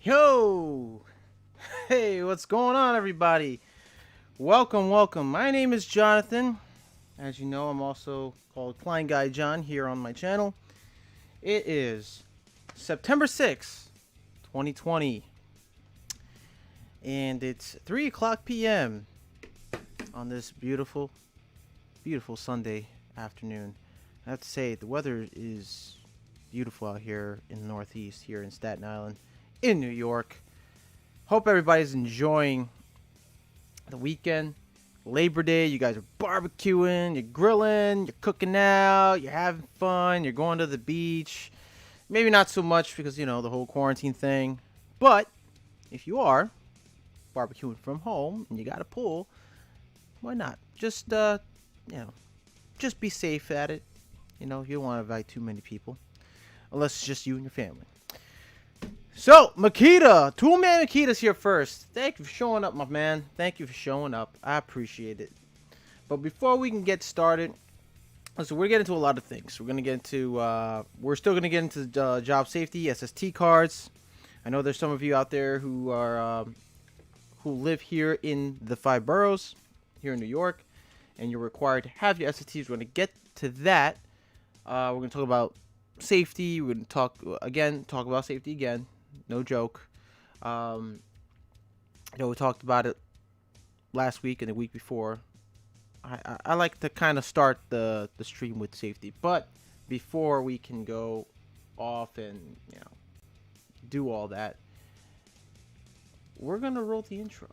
Yo! Hey, what's going on, everybody? Welcome. My name is Jonathan. As you know, I'm also called Klein Guy John here on my channel. It is September 6th, 2020, and it's 3 o'clock p.m. on this beautiful Sunday afternoon. I have to say, the weather is beautiful out here in the Northeast, here in Staten Island, in New York. Hope everybody's enjoying the weekend. Labor Day, you guys are barbecuing, you're grilling, you're cooking out, you're having fun, you're going to the beach. Maybe not so much because, the whole quarantine thing. But if you are barbecuing from home and you got a pool, why not? Just just be safe at it. You don't want to invite too many people. Unless it's just you and your family. So, Makita, Toolman Makita's here first. Thank you for showing up, my man. Thank you for showing up. I appreciate it. But before we can get started, listen, we're getting into a lot of things. We're still gonna get into job safety, SST cards. I know there's some of you out there who live here in the 5 boroughs here in New York, and you're required to have your SSTs. We're gonna get to that. We're gonna talk about safety. We're gonna talk about safety again. No joke. We talked about it last week and the week before. I like to kind of start the stream with safety, but before we can go off and do all that, we're gonna roll the intro.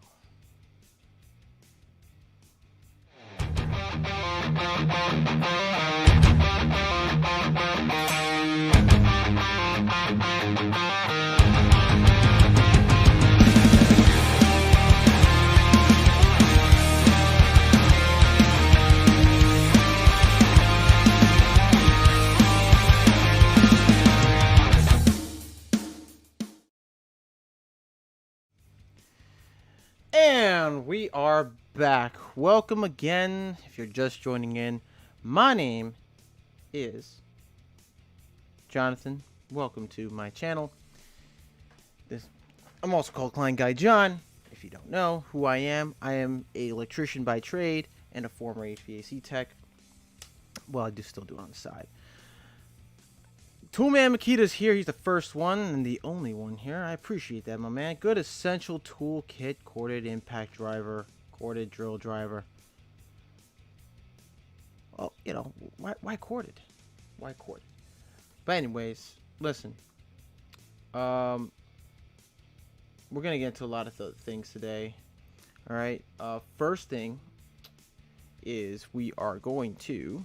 And we are back. Welcome again. If you're just joining in, my name is Jonathan. Welcome to my channel. I'm also called Klein Guy John. If you don't know who I am an electrician by trade and a former HVAC tech. Well, I do still do it on the side. Toolman Makita's here. He's the first one and the only one here. I appreciate that, my man. Good essential tool kit, corded impact driver, corded drill driver. Well, why corded? Why corded? But anyways, listen. We're gonna get into a lot of things today. All right. First thing is we are going to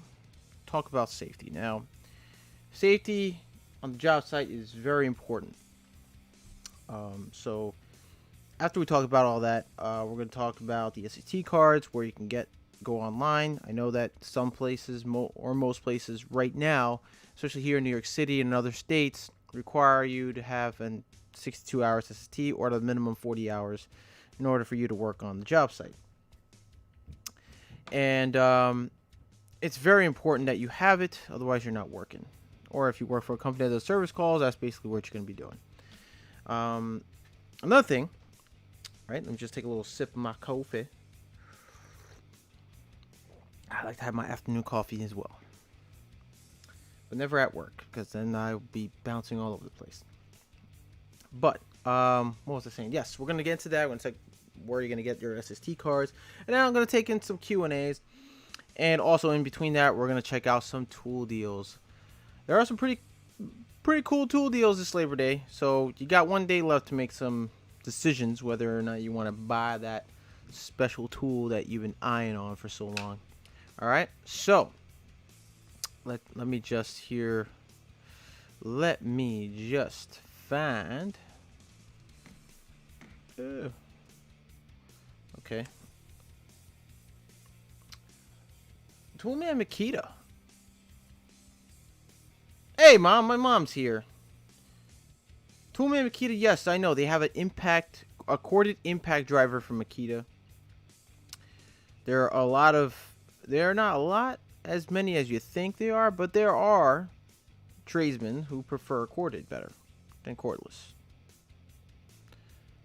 talk about safety. Now, safety on the job site is very important. So after we talk about all that, we're going to talk about the SAT cards, where you can go online. I know that some places, or most places right now, especially here in New York City and other states, require you to have a 62 hours SAT or at a minimum 40 hours in order for you to work on the job site. And it's very important that you have it, otherwise you're not working. Or if you work for a company that does service calls, that's basically what you're going to be doing. Another thing, right? Let me just take a little sip of my coffee. I like to have my afternoon coffee as well. But never at work, because then I'll be bouncing all over the place. But, what was I saying? Yes, we're going to get into that. We're going to take where you're going to get your SST cards. And then I'm going to take in some Q&As. And also in between that, we're going to check out some tool deals. There are some pretty cool tool deals this Labor Day, so you got one day left to make some decisions whether or not you want to buy that special tool that you've been eyeing on for so long. All right, so let me just find. Okay, Toolman Makita. Hey, Mom, my mom's here. Toolman Makita, yes, I know. They have a corded impact driver from Makita. There are not a lot, as many as you think they are, but there are tradesmen who prefer corded better than cordless.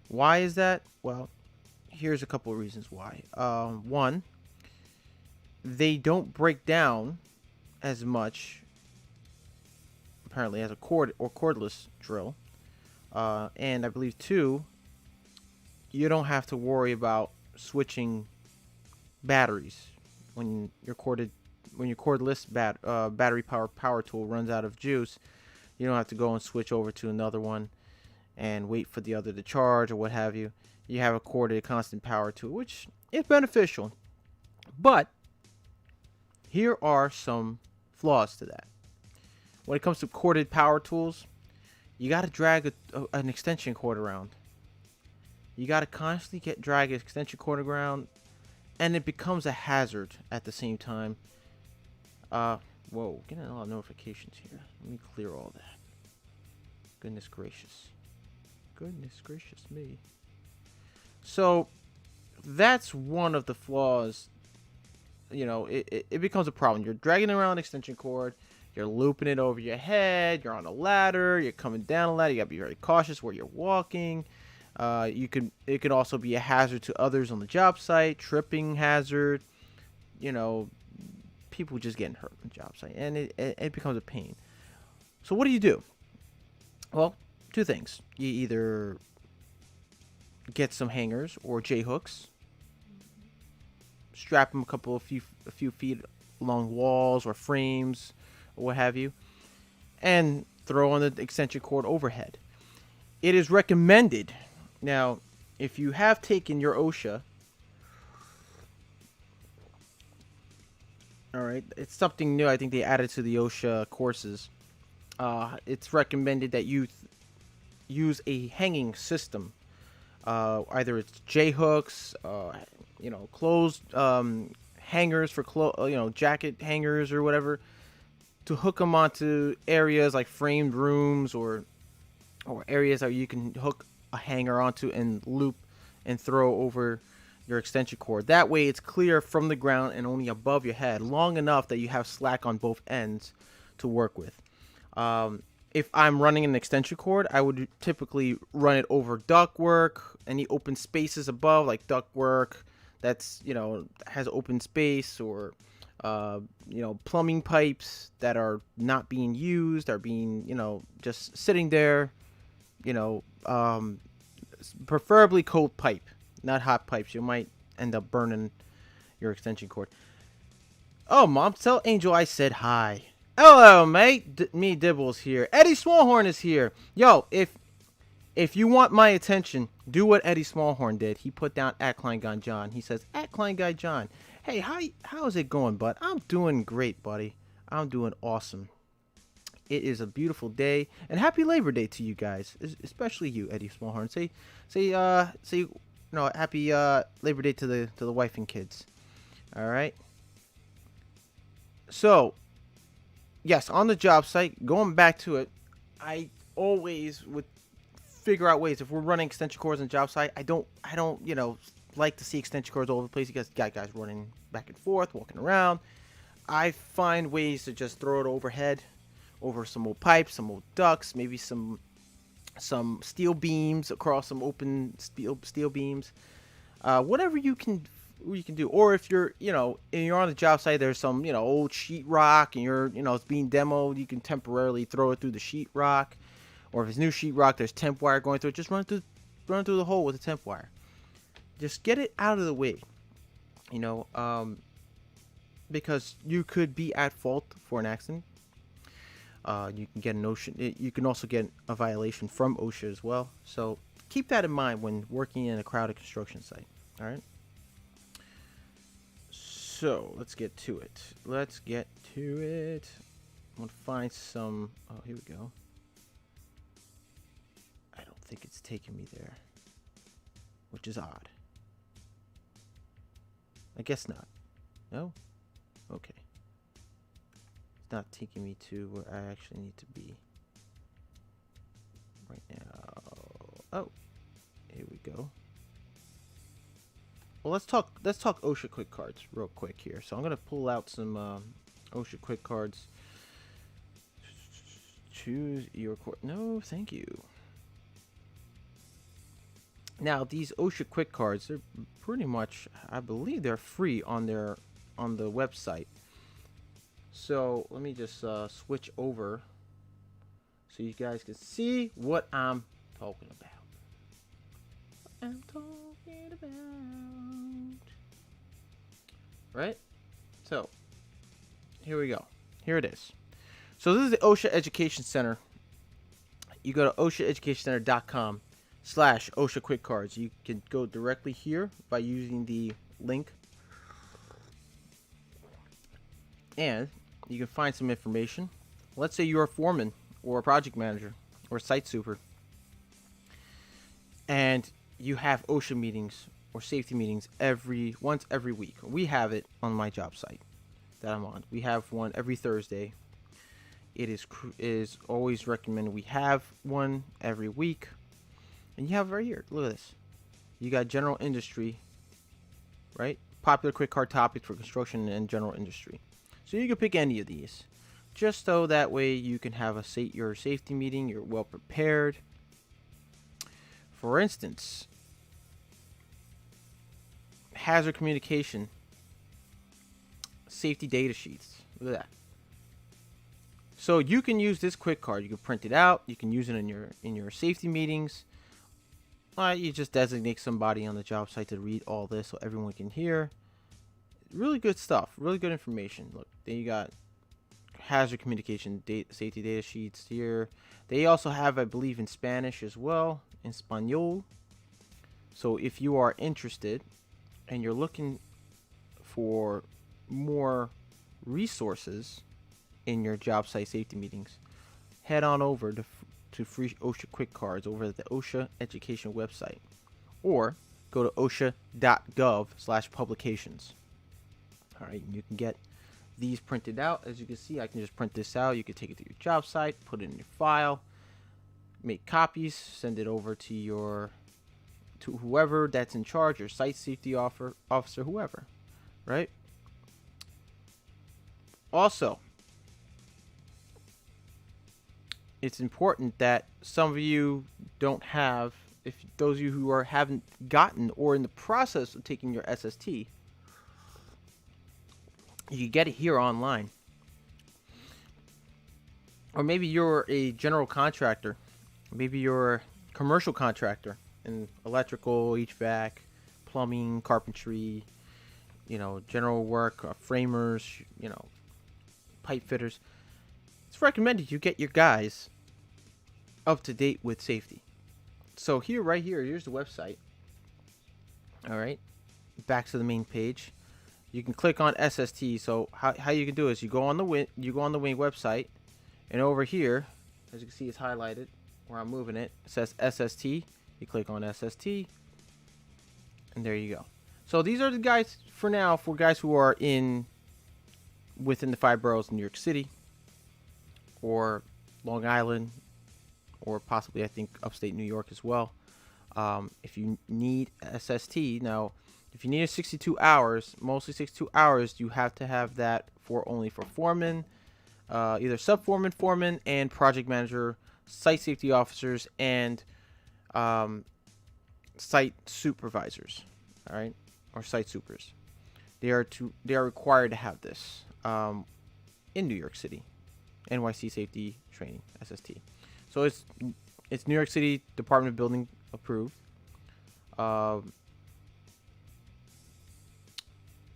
Why is that? Well, here's a couple of reasons why. One, they don't break down as much, apparently, as a cord or cordless drill. And I believe two, you don't have to worry about switching batteries when your cordless battery power tool runs out of juice. You don't have to go and switch over to another one and wait for the other to charge or what have you. You have a corded constant power tool, which is beneficial. But here are some flaws to that. When it comes to corded power tools, you got to drag an extension cord around. You got to constantly drag an extension cord around, and it becomes a hazard at the same time. Whoa, getting a lot of notifications here. Let me clear all that. Goodness gracious. Goodness gracious me. So, that's one of the flaws. You know, it becomes a problem. You're dragging around an extension cord. You're looping it over your head. You're on a ladder. You're coming down a ladder. You got to be very cautious where you're walking. It could also be a hazard to others on the job site. Tripping hazard. You know, people just getting hurt on the job site. And it becomes a pain. So what do? Well, two things. You either get some hangers or J-hooks. Strap them a few feet along walls or frames or what have you, and throw on the extension cord overhead. It is recommended. Now, if you have taken your OSHA, all right, it's something new. I think they added to the OSHA courses. It's recommended that you use a hanging system. Either it's J-hooks, closed hangers for jacket hangers or whatever, to hook them onto areas like framed rooms or areas that you can hook a hanger onto and loop and throw over your extension cord. That way it's clear from the ground and only above your head, long enough that you have slack on both ends to work with. If I'm running an extension cord, I would typically run it over ductwork, any open spaces above, like ductwork that's, has open space, or, plumbing pipes that are not being used, are being, just sitting there, preferably cold pipe, not hot pipes. You might end up burning your extension cord. Oh, Mom, tell Angel I said hi. Hello, mate. Me, Dibbles here. Eddie Smallhorn is here. Yo, if you want my attention, do what Eddie Smallhorn did. He put down at Klein Guy John. He says, at Klein Guy John. Hey, how's it going, bud? I'm doing great, buddy. I'm doing awesome. It is a beautiful day, and happy Labor Day to you guys, especially you, Eddie Smallhorn. Say, happy Labor Day to the wife and kids. All right. So, yes, on the job site, going back to it, I always would figure out ways. If we're running extension cords on the job site, I don't, like to see extension cords all over the place. You got guys running back and forth, walking around. I find ways to just throw it overhead, over some old pipes, some old ducts, maybe some steel beams across some open steel beams. Whatever you can do. Or if you're, and you're on the job site, there's some, old sheetrock and you're, it's being demoed, you can temporarily throw it through the sheetrock. Or if it's new sheetrock, there's temp wire going through it, just run through the hole with the temp wire. Just get it out of the way, because you could be at fault for an accident. You can get an OSHA. You can also get a violation from OSHA as well. So keep that in mind when working in a crowded construction site. All right. So let's get to it. I'm gonna find some. Oh, here we go. I don't think it's taking me there, which is odd. I guess not. No? Okay. It's not taking me to where I actually need to be right now. Oh, here we go. Well, let's talk OSHA quick cards real quick here. So I'm gonna pull out some OSHA quick cards. Choose your court. No, thank you. Now these OSHA quick cards, they're pretty much, I believe they're free on the website. So let me just switch over so you guys can see what I'm talking about. I'm talking about. Right? So here we go. Here it is. So this is the OSHA Education Center. You go to OSHAEducationCenter.com/OSHA Quick Cards. You can go directly here by using the link. And you can find some information. Let's say you're a foreman or a project manager or a site super. And you have OSHA meetings or safety meetings once every week. We have it on my job site that I'm on. We have one every Thursday. It is always recommended we have one every week. And you have it right here. Look at this. You got general industry, right? Popular quick card topics for construction and general industry. So you can pick any of these. Just so that way you can have your safety meeting. You're well prepared. For instance, hazard communication, safety data sheets. Look at that. So you can use this quick card. You can print it out. You can use it in your safety meetings. You just designate somebody on the job site to read all this so everyone can hear. Really good stuff. Really good information. Look, then you got hazard communication safety data sheets here. They also have, I believe, in Spanish as well, in Espanol. So if you are interested and you're looking for more resources in your job site safety meetings, head on over to free OSHA quick cards over at the OSHA education website, or go to osha.gov/publications. All right, and you can get these printed out. As you can see, I can just print this out. You can take it to your job site, put it in your file, make copies, send it over to whoever that's in charge, your site safety officer, whoever, right? Also, it's important that some of you don't have, if those of you who haven't gotten or in the process of taking your SST, you can get it here online. Or maybe you're a general contractor. Maybe you're a commercial contractor in electrical, HVAC, plumbing, carpentry, general work, framers, pipe fitters. It's recommended you get your guys up to date with safety. So here's the website. All right, back to the main page. You can click on SST. So how you can do is you go on the wing website, and over here, as you can see, it's highlighted where I'm moving it. It says SST. You click on SST, and there you go. So these are the guys for now, for guys who are within the 5 boroughs in New York City, or Long Island, or possibly, I think, upstate New York as well. If you need SST, now, if you need 62 hours, mostly 62 hours, you have to have that only for foremen, either sub-foreman, foreman, and project manager, site safety officers, and site supervisors, all right, or site supers. They are required to have this in New York City. NYC Safety Training, SST. So it's New York City Department of Building approved.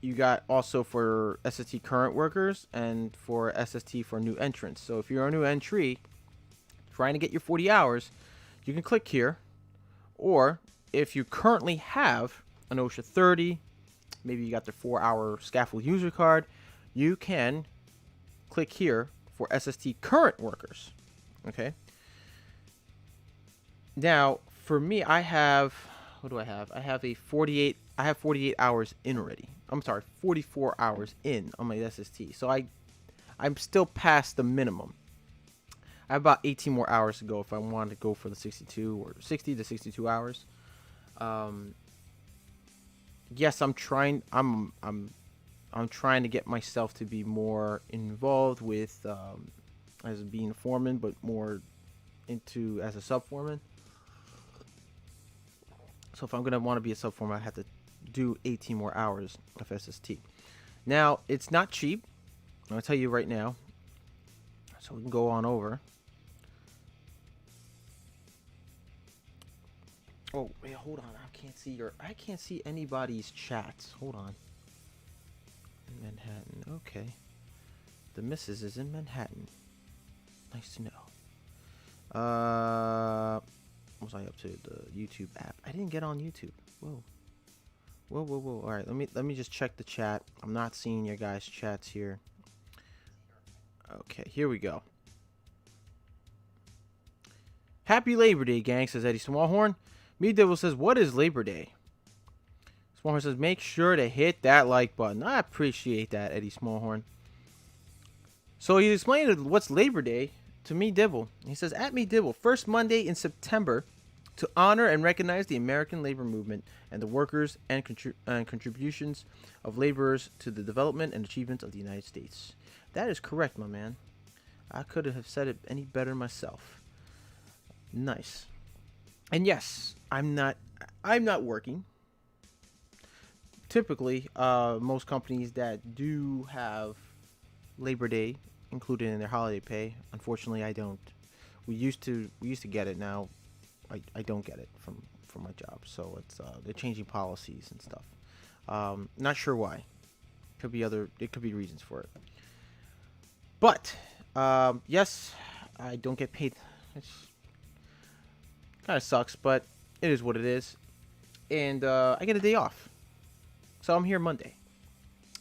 You got also for SST current workers and for SST for new entrants. So if you're a new entry trying to get your 40 hours, you can click here. Or if you currently have an OSHA 30, maybe you got the 4-hour scaffold user card, you can click here for SST current workers. Okay. Now, for me, I have, what do I have? I have 48 hours in already. I'm sorry, 44 hours in on my SST. So I'm still past the minimum. I have about 18 more hours to go if I wanted to go for the 62 or 60 to 62 hours. Yes, I'm trying to get myself to be more involved with as being a foreman, but more into as a sub foreman. So So if I'm gonna want to be a sub foreman, I have to do 18 more hours of SST. Now it's not cheap. I'm gonna tell you right now. So we can go on over. Oh wait, hold on. I can't see anybody's chats. Hold on. In Manhattan. Okay. The missus is in Manhattan. Nice to know. What was I up to? The YouTube app. I didn't get on YouTube. Whoa. Whoa. All right, let me just check the chat. I'm not seeing your guys' chats here. Okay, here we go. Happy Labor Day, gang, says Eddie Smallhorn. Me Devil says, what is Labor Day? Smallhorn says, make sure to hit that like button. I appreciate that, Eddie Smallhorn. So he explained what's Labor Day to Me Dibble. He says, at Me Dibble, first Monday in September, to honor and recognize the American labor movement and the workers and contributions of laborers to the development and achievements of the United States. That is correct, my man. I could have said it any better myself. Nice. And yes, I'm not working. Typically, most companies that do have Labor Day included in their holiday pay. Unfortunately, I don't. We used to get it. Now I don't get it from my job. So it's they're changing policies and stuff. Not sure why. It could be reasons for it. But yes, I don't get paid. It's kind of sucks, but it is what it is. And I get a day off. So I'm here Monday.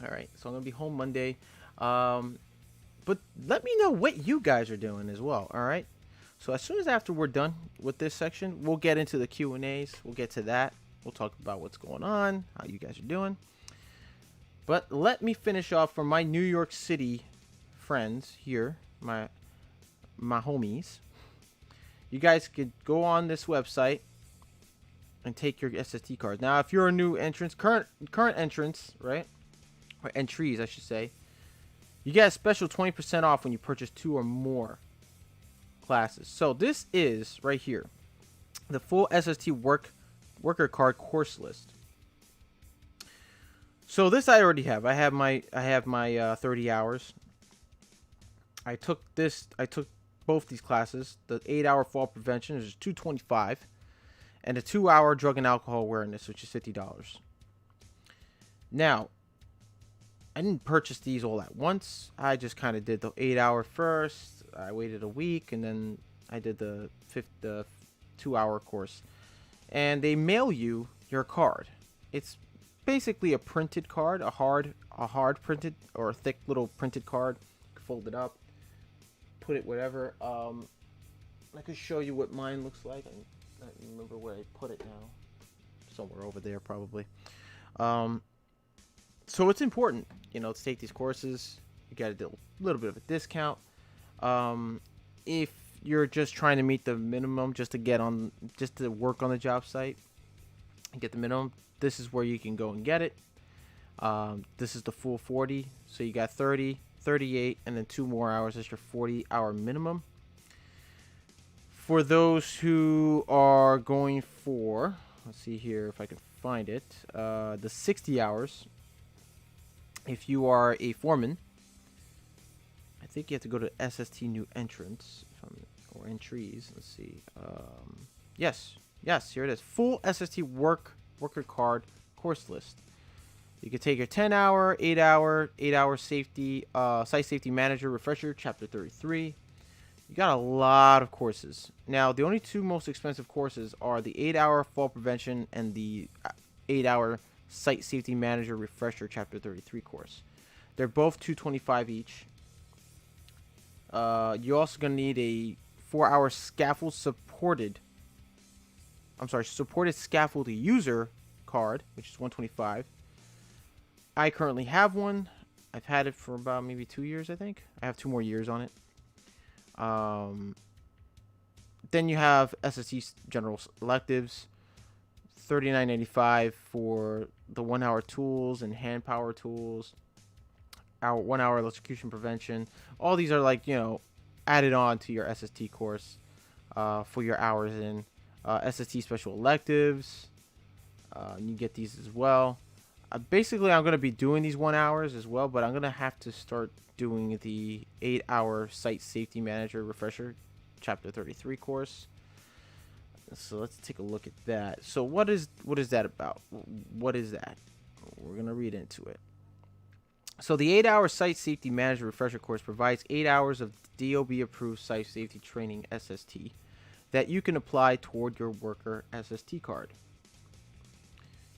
All right. So I'm going to be home Monday. But let me know what you guys are doing as well. All right. So as soon as after we're done with this section, we'll get into the Q&As. We'll get to that. We'll talk about what's going on, how you guys are doing. But let me finish off for my New York City friends here, my homies. You guys could go on this website and take your SST cards. Now, if you're a new entrance, current entrance, right? Or entries, I should say. You get a special 20% off when you purchase 2 or more classes. So this is right here, the full SST worker card course list. So this I already have. I have my 30 hours. I took both these classes. The 8-hour fall prevention is $225, and the 2-hour drug and alcohol awareness, which is $50. Now, I didn't purchase these all at once. I just kind of did the 8-hour first. I waited a week, and then I did the 2-hour course. And they mail you your card. It's basically a printed card, a hard printed or a thick little printed card. Fold it up, put it whatever. I could show you what mine looks like. I don't remember where I put it now. Somewhere over there, probably. So it's important, to take these courses. You got a little bit of a discount. If you're just trying to meet the minimum just to work on the job site and get the minimum, this is where you can go and get it. This is the full 40. So you got 30, 38, and then 2 more hours. That's your 40-hour minimum. For those who are going for, let's see here if I can find it, the 60 hours. If you are a foreman, I think you have to go to SST new entrance or entries. Let's see. Yes, here it is. Full SST worker card course list. You can take your 10-hour, 8-hour safety, site safety manager refresher, chapter 33. You got a lot of courses. Now, the only 2 most expensive courses are the 8-hour fall prevention and the 8-hour site safety manager refresher, chapter 33 course. They're both $225 each. You're also going to need a 4-hour supported scaffold user card, which is $125. I currently have one. I've had it for about maybe 2 years, I think. I have 2 more years on it. Then you have SST general electives, $39.95 for the 1-hour tools and hand power tools, 1-hour electrocution prevention. All these are added on to your SST course for your hours in SST special electives. You get these as well. Basically, I'm going to be doing these 1 hours as well, but I'm going to have to start doing the 8-hour Site Safety Manager Refresher Chapter 33 course. So let's take a look at that. So what is that about? What is that? We're going to read into it. So the 8-hour Site Safety Manager Refresher course provides 8 hours of DOB-approved Site Safety Training SST that you can apply toward your worker SST card.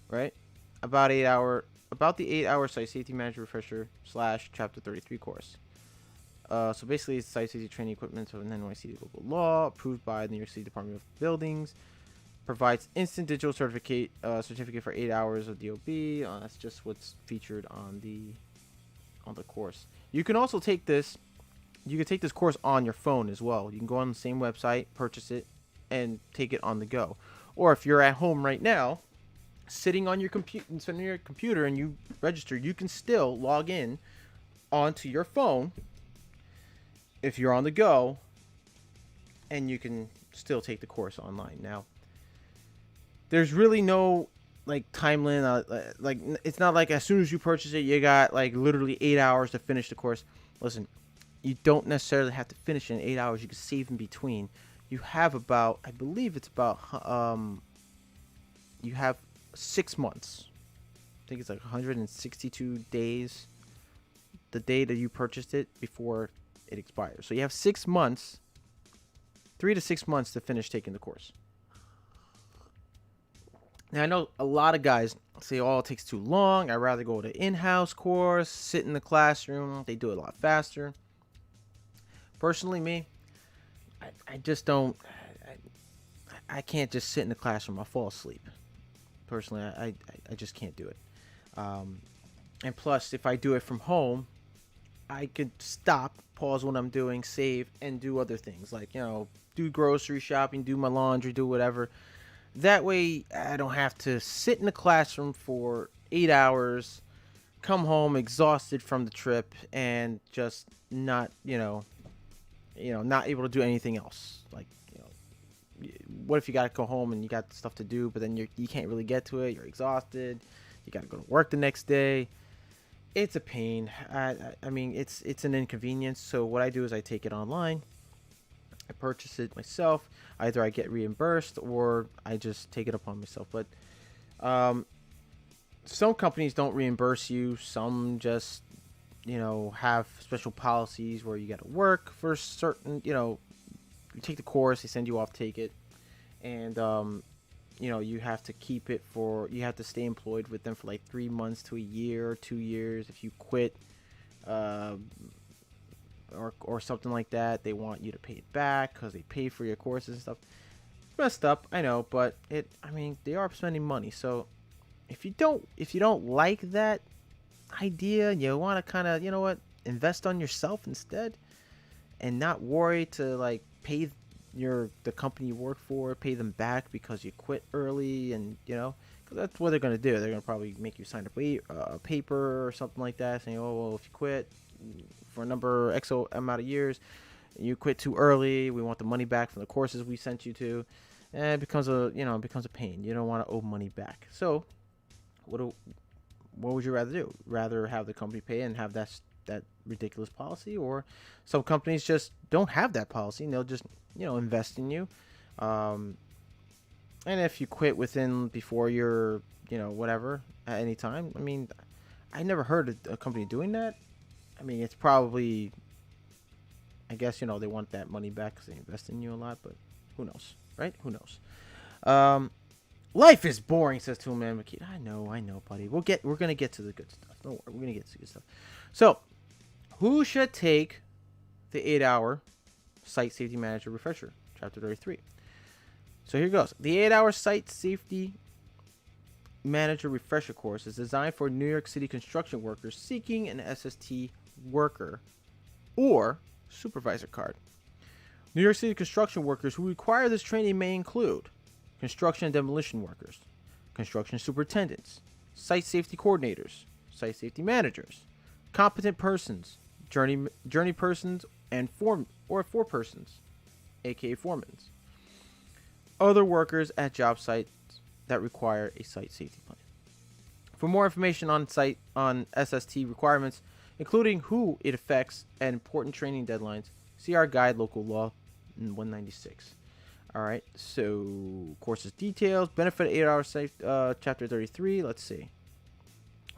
Right? About the 8-hour Site Safety Manager Refresher / Chapter 33 course. So basically, it's site safety training equipment of an NYC local law approved by the New York City Department of Buildings. Provides instant digital certificate for 8 hours of DOB. That's just what's featured on the course. You can also take this. You can take this course on your phone as well. You can go on the same website, purchase it, and take it on the go. Or if you're at home right now, sitting on your computer and you register, you can still log in onto your phone if you're on the go, and you can still take the course online. Now, there's really no time limit. It's not like as soon as you purchase it, you got literally 8 hours to finish the course. Listen, you don't necessarily have to finish in 8 hours. You can save in between. You have about, I believe it's about, you have 6 months. I think it's 162 days, the day that you purchased it, before it expires. So you have 6 months, 3 to 6 months to finish taking the course. Now, I know a lot of guys say, oh, it takes too long. I'd rather go to in-house course, sit in the classroom. They do it a lot faster. Personally, me, I just don't, I can't just sit in the classroom. I'll fall asleep. Personally, I just can't do it. And plus, if I do it from home, I could stop, pause what I'm doing, save, and do other things. Do grocery shopping, do my laundry, do whatever. That way, I don't have to sit in the classroom for 8 hours, come home exhausted from the trip, and just not able to do anything else. What if you got to go home and you got stuff to do, but then you can't really get to it? You're exhausted. You got to go to work the next day. It's a pain. I mean, it's an inconvenience. So what I do is I take it online. I purchase it myself. Either I get reimbursed or I just take it upon myself. But some companies don't reimburse you. Some just, have special policies where you got to work for certain, you take the course, they send you off, take it. And, you have to keep it you have to stay employed with them for 3 months to a year or 2 years. If you quit, or something like that, they want you to pay it back because they pay for your courses and stuff. It's messed up, I know, but they are spending money. So if you don't like that idea, you want to kind of, invest on yourself instead, and not worry to pay the company you work for, pay them back because you quit early, and because that's what they're going to do. They're going to probably make you sign a paper or something like that saying, oh, well, if you quit for a number X amount of years, you quit too early, we want the money back from the courses we sent you to. And it becomes a pain. You don't want to owe money back. So what would you rather do? Rather have the company pay and have that ridiculous policy, or some companies just don't have that policy and they'll just invest in you, and if you quit before you're whatever at any time, I never heard of a company doing that. It's probably, I guess, they want that money back because they invest in you a lot, but who knows, right? Who knows? Life is boring, says Tool Man McKee. I know, buddy. We're gonna get to the good stuff. Don't worry, we're gonna get to the good stuff. So, who should take the 8-hour Site Safety Manager Refresher, Chapter 33? So here goes. The 8-hour Site Safety Manager Refresher course is designed for New York City construction workers seeking an SST worker or supervisor card. New York City construction workers who require this training may include construction and demolition workers, construction superintendents, site safety coordinators, site safety managers, competent persons, journey persons, and forepersons, aka foremans, other workers at job sites that require a site safety plan. For more information on SST requirements, including who it affects and important training deadlines, see our guide, Local Law 196. All right, so courses details, benefit 8-hour safe, chapter 33. Let's see.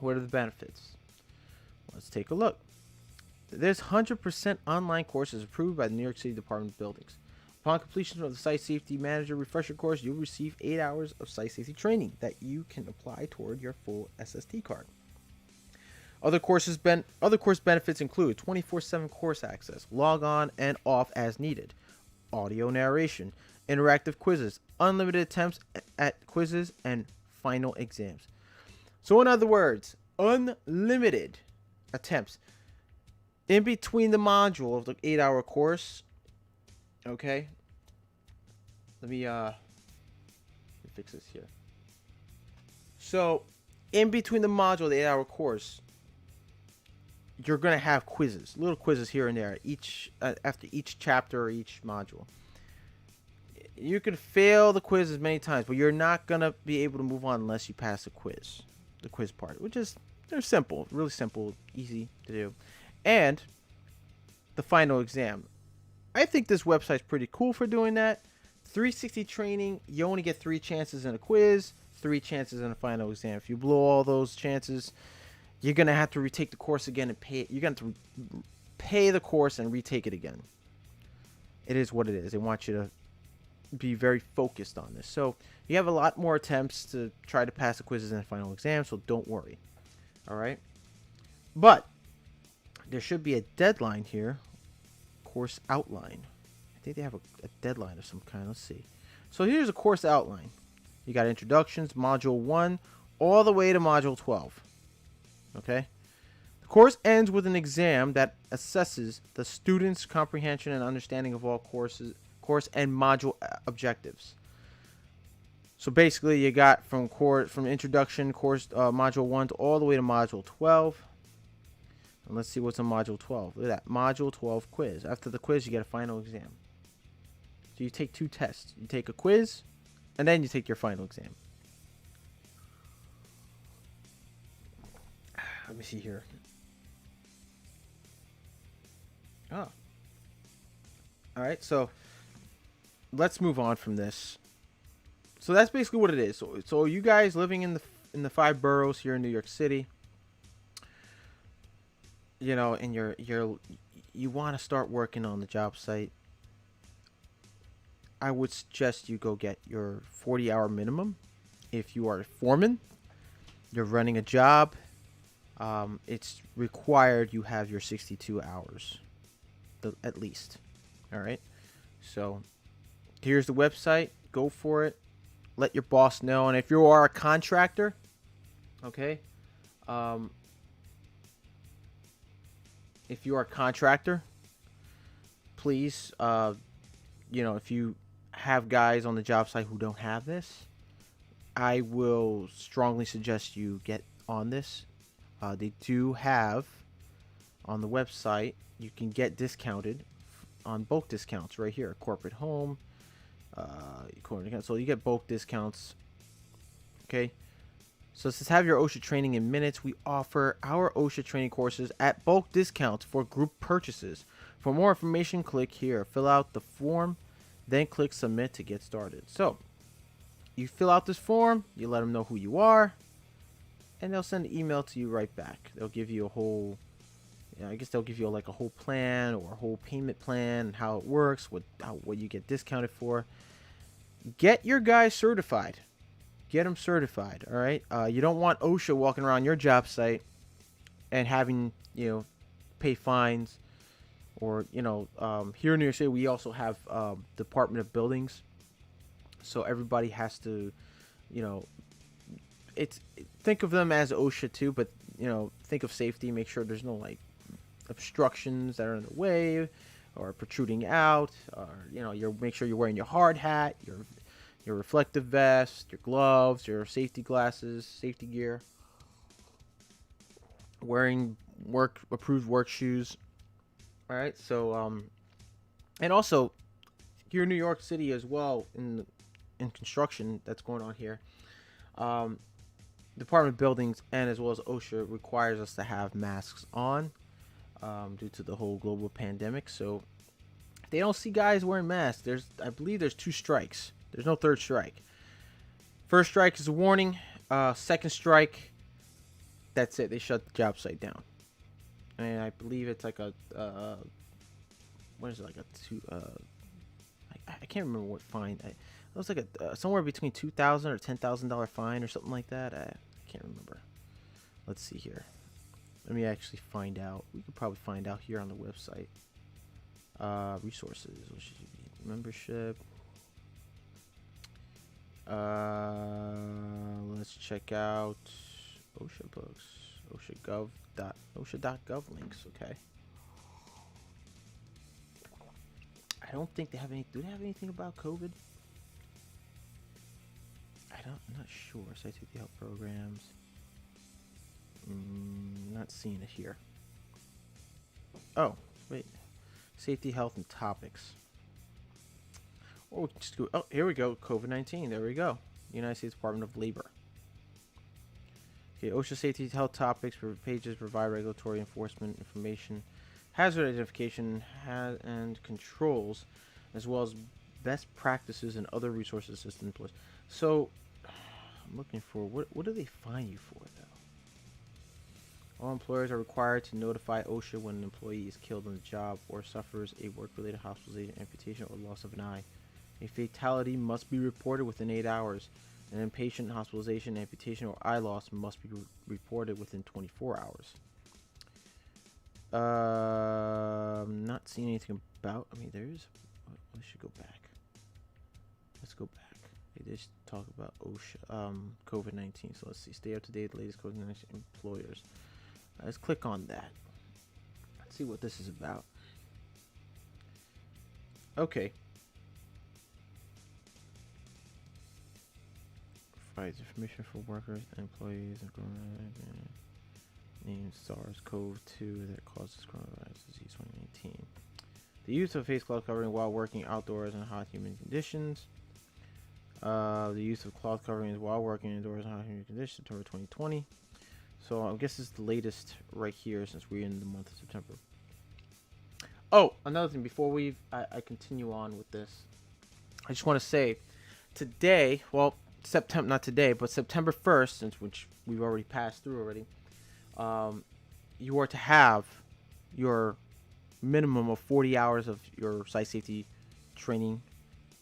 What are the benefits? Let's take a look. There's 100% online courses approved by the New York City Department of Buildings. Upon completion of the Site Safety Manager Refresher course, you'll receive 8 hours of site safety training that you can apply toward your full SST card. Other course benefits include 24/7 course access, log on and off as needed, audio narration, interactive quizzes, unlimited attempts at quizzes, and final exams. So in other words, unlimited attempts. In between the module of the 8-hour course, okay, let me fix this here. So in between the module, the 8-hour course, you're going to have quizzes, little quizzes here and there, after each chapter or each module. You can fail the quiz as many times, but you're not going to be able to move on unless you pass the quiz part, which is, they're simple, really simple, easy to do. And the final exam. I think this website's pretty cool for doing that. 360 training, you only get 3 chances in a quiz, 3 chances in a final exam. If you blow all those chances, you're going to have to retake the course again and pay. You're going to pay the course and retake it again. It is what it is. They want you to be very focused on this. So you have a lot more attempts to try to pass the quizzes and the final exam, so don't worry. All right? But there should be a deadline here. Course outline. I think they have a deadline of some kind. Let's see. So here's a course outline. You got introductions, module 1, all the way to module 12. Okay? The course ends with an exam that assesses the student's comprehension and understanding of all course and module objectives. So basically, you got from introduction, module 1 to all the way to module 12. And let's see what's on module 12. Look at that. Module 12 quiz. After the quiz, you get a final exam. So you take 2 tests. You take a quiz, and then you take your final exam. Let me see here. Oh. All right, so let's move on from this. So that's basically what it is. So you guys living in the 5 boroughs here in New York City, you know, and you want to start working on the job site, I would suggest you go get your 40-hour minimum. If you are a foreman, you're running a job, it's required you have your 62 hours at least. All right, so here's the website. Go for it. Let your boss know. And if you are a contractor, okay, if you are a contractor, please, you know, if you have guys on the job site who don't have this, I will strongly suggest you get on this. They do have on the website, you can get discounted on bulk discounts right here. Corporate home, so you get bulk discounts. Okay. So it says have your OSHA training in minutes. We offer our OSHA training courses at bulk discounts for group purchases. For more information, click here. Fill out the form, then click submit to get started. So you fill out this form, you let them know who you are, and they'll send an email to you right back. They'll give you a whole, I guess they'll give you like a whole plan or a whole payment plan, and how it works, what you get discounted for. Get your guys certified. Get them certified, all right? You don't want OSHA walking around your job site and having, you know, pay fines. Or, you know, here in New York City, we also have Department of Buildings. So everybody has to, you know, think of them as OSHA too, but, you know, think of safety. Make sure there's no, like, obstructions that are in the way or protruding out. Or, you know, make sure you're wearing your hard hat, your reflective vest, your gloves, your safety glasses, safety gear. Wearing approved work shoes. All right, so and also here in New York City as well, in construction that's going on here, Um, Department of Buildings and as well as OSHA requires us to have masks on due to the whole global pandemic. So if they don't see guys wearing masks, I believe there's 2 strikes. There's no third strike. First strike is a warning. Second strike, that's it. They shut the job site down. And I believe it's like a what is it, like a two? I can't remember what fine. It was like a somewhere between $2,000 or $10,000 fine or something like that. I can't remember. Let's see here. Let me actually find out. We could probably find out here on the website. Resources. What should you be? Membership. Let's check out OSHA books. OSHA.gov links. Okay. I don't think they have any. Do they have anything about COVID? I'm not sure. Safety health programs. Not seeing it here. Oh, wait. Safety, health, and topics. Oh, just go. Oh, here we go. COVID-19. There we go. United States Department of Labor. Okay, OSHA safety health topics pages provide regulatory enforcement information, hazard identification, and controls, as well as best practices and other resources assist employees. So, I'm looking for what do they fine you for though? All employers are required to notify OSHA when an employee is killed on the job or suffers a work-related hospitalization, amputation, or loss of an eye. A fatality must be reported within 8 hours. An inpatient hospitalization, amputation, or eye loss must be reported within 24 hours. Not seeing anything about. I mean, there's. We should go back. Let's go back. They just talk about OSHA, COVID-19. So let's see. Stay up to date with the latest COVID-19 employers. Let's click on that. Let's see what this is about. Okay. Provides information for workers and employees and named SARS-CoV-2 that causes coronavirus disease 2019. The use of face cloth covering while working outdoors in hot humid conditions. The use of cloth coverings while working indoors in hot humid conditions, September 2020. So I guess it's the latest right here since we're in the month of September. Oh, another thing before I continue on with this, I just want to say today, well, September, not today, but September 1st, since which we've already passed through already, you are to have your minimum of 40 hours of your site safety training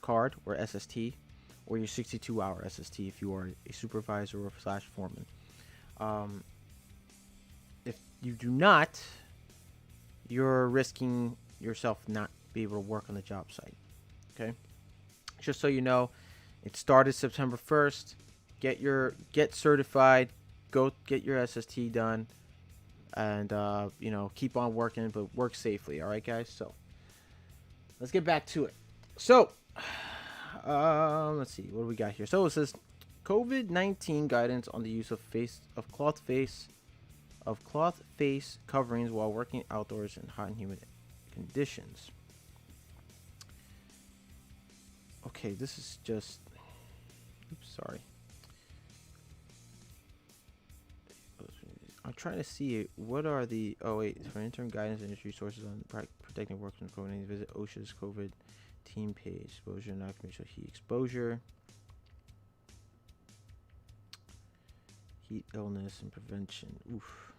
card or SST, or your 62-hour SST if you are a supervisor or slash foreman. If you do not, you're risking yourself not be able to work on the job site. Okay, just so you know, it started September 1st. Get certified, go get your SST done, and keep on working, but work safely. All right, guys. So let's get back to it. So let's see what do we got here. So it says COVID-19 guidance on the use of cloth face coverings while working outdoors in hot and humid conditions. Okay, this is just. Oops, sorry. I'm trying to see what are the. Oh wait, for interim guidance and industry sources on protecting workers from COVID-19, visit OSHA's COVID team page. Exposure and occupational heat exposure. Heat illness and prevention. Oof.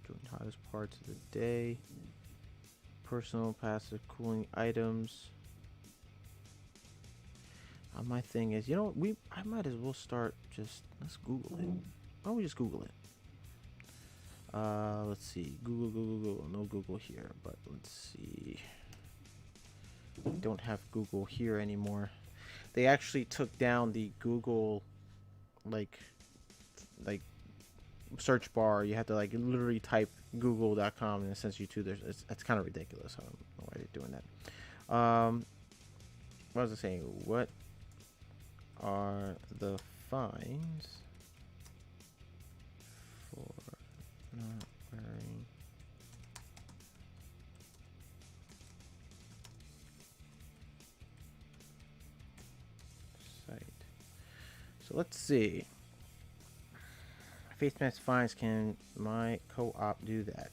During hottest parts of the day. Personal passive cooling items. My thing is, I might as well start let's Google it. Why don't we just Google it? Let's see. Google. No Google here, but let's see. We don't have Google here anymore. They actually took down the Google, like search bar. You have to literally type google.com and it sends you to there. It's kind of ridiculous. I don't know why they're doing that. What was I saying? What are the fines for not wearing So let's see. Face mask fines. Can my co-op do that?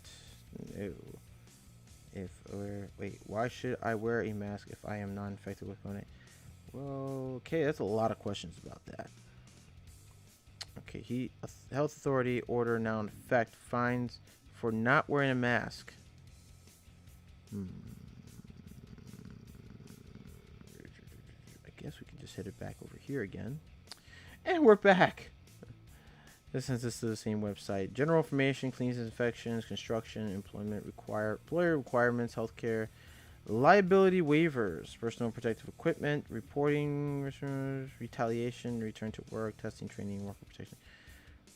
No. Wait, why should I wear a mask if I am not infected with COVID? Well, okay, that's a lot of questions about that. Okay, health authority order now in effect. Fines for not wearing a mask. I guess we can just hit it back over here again. And we're back. Since this is the same website. General information, cleans infections, construction, employer requirements, healthcare, liability waivers, personal protective equipment, reporting, retaliation, return to work, testing, training, worker protection.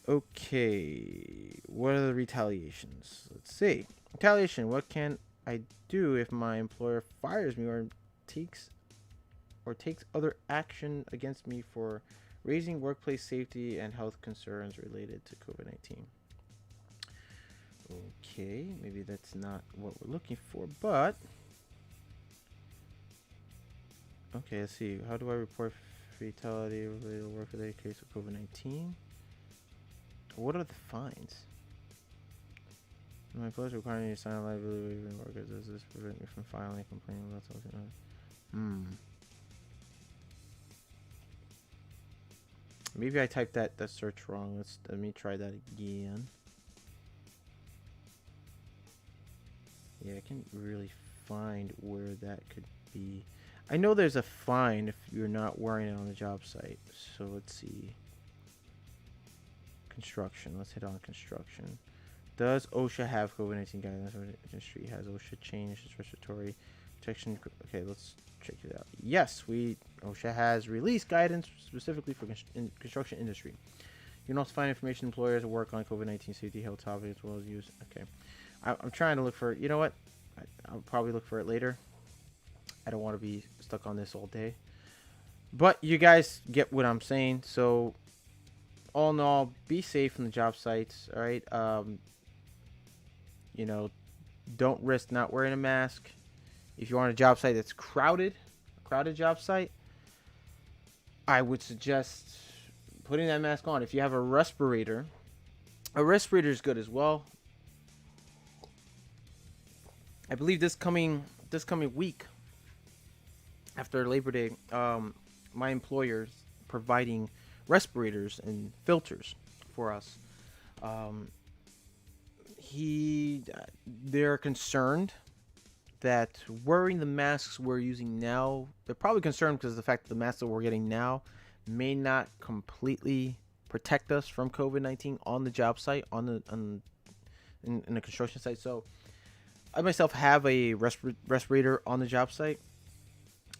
Okay, what are the retaliations? Let's see. Retaliation, what can I do if my employer fires me or takes other action against me for raising workplace safety and health concerns related to COVID-19. Okay, maybe that's not what we're looking for, but okay, let's see. How do I report fatality related to work-related case of COVID-19? What are the fines? My employers requiring you to sign a liability waiver in workers. Does this prevent me from filing a complaint about something? Maybe I typed that search wrong. Let me try that again. Yeah, I can't really find where that could be. I know there's a fine if you're not wearing it on the job site. So let's see. Construction. Let's hit on construction. Does OSHA have COVID-19 guidelines? Or industry has OSHA changed its respiratory protection? Okay, let's check it out. Yes, OSHA has released guidance specifically for construction industry. You can also find information employers work on COVID-19 safety health topics as well as use. Okay, I'm trying to look for. You know what? I'll probably look for it later. I don't want to be stuck on this all day. But you guys get what I'm saying. So, all in all, be safe on the job sites. All right. You know, don't risk not wearing a mask. If you're on a job site that's crowded job site, I would suggest putting that mask on. If you have a respirator is good as well. I believe this coming week after Labor Day, my employer's providing respirators and filters for us. They're concerned that wearing the masks we're using now, they're probably concerned because of the fact that the masks that we're getting now may not completely protect us from COVID-19 on the job site, in the construction site. So I myself have a respirator on the job site,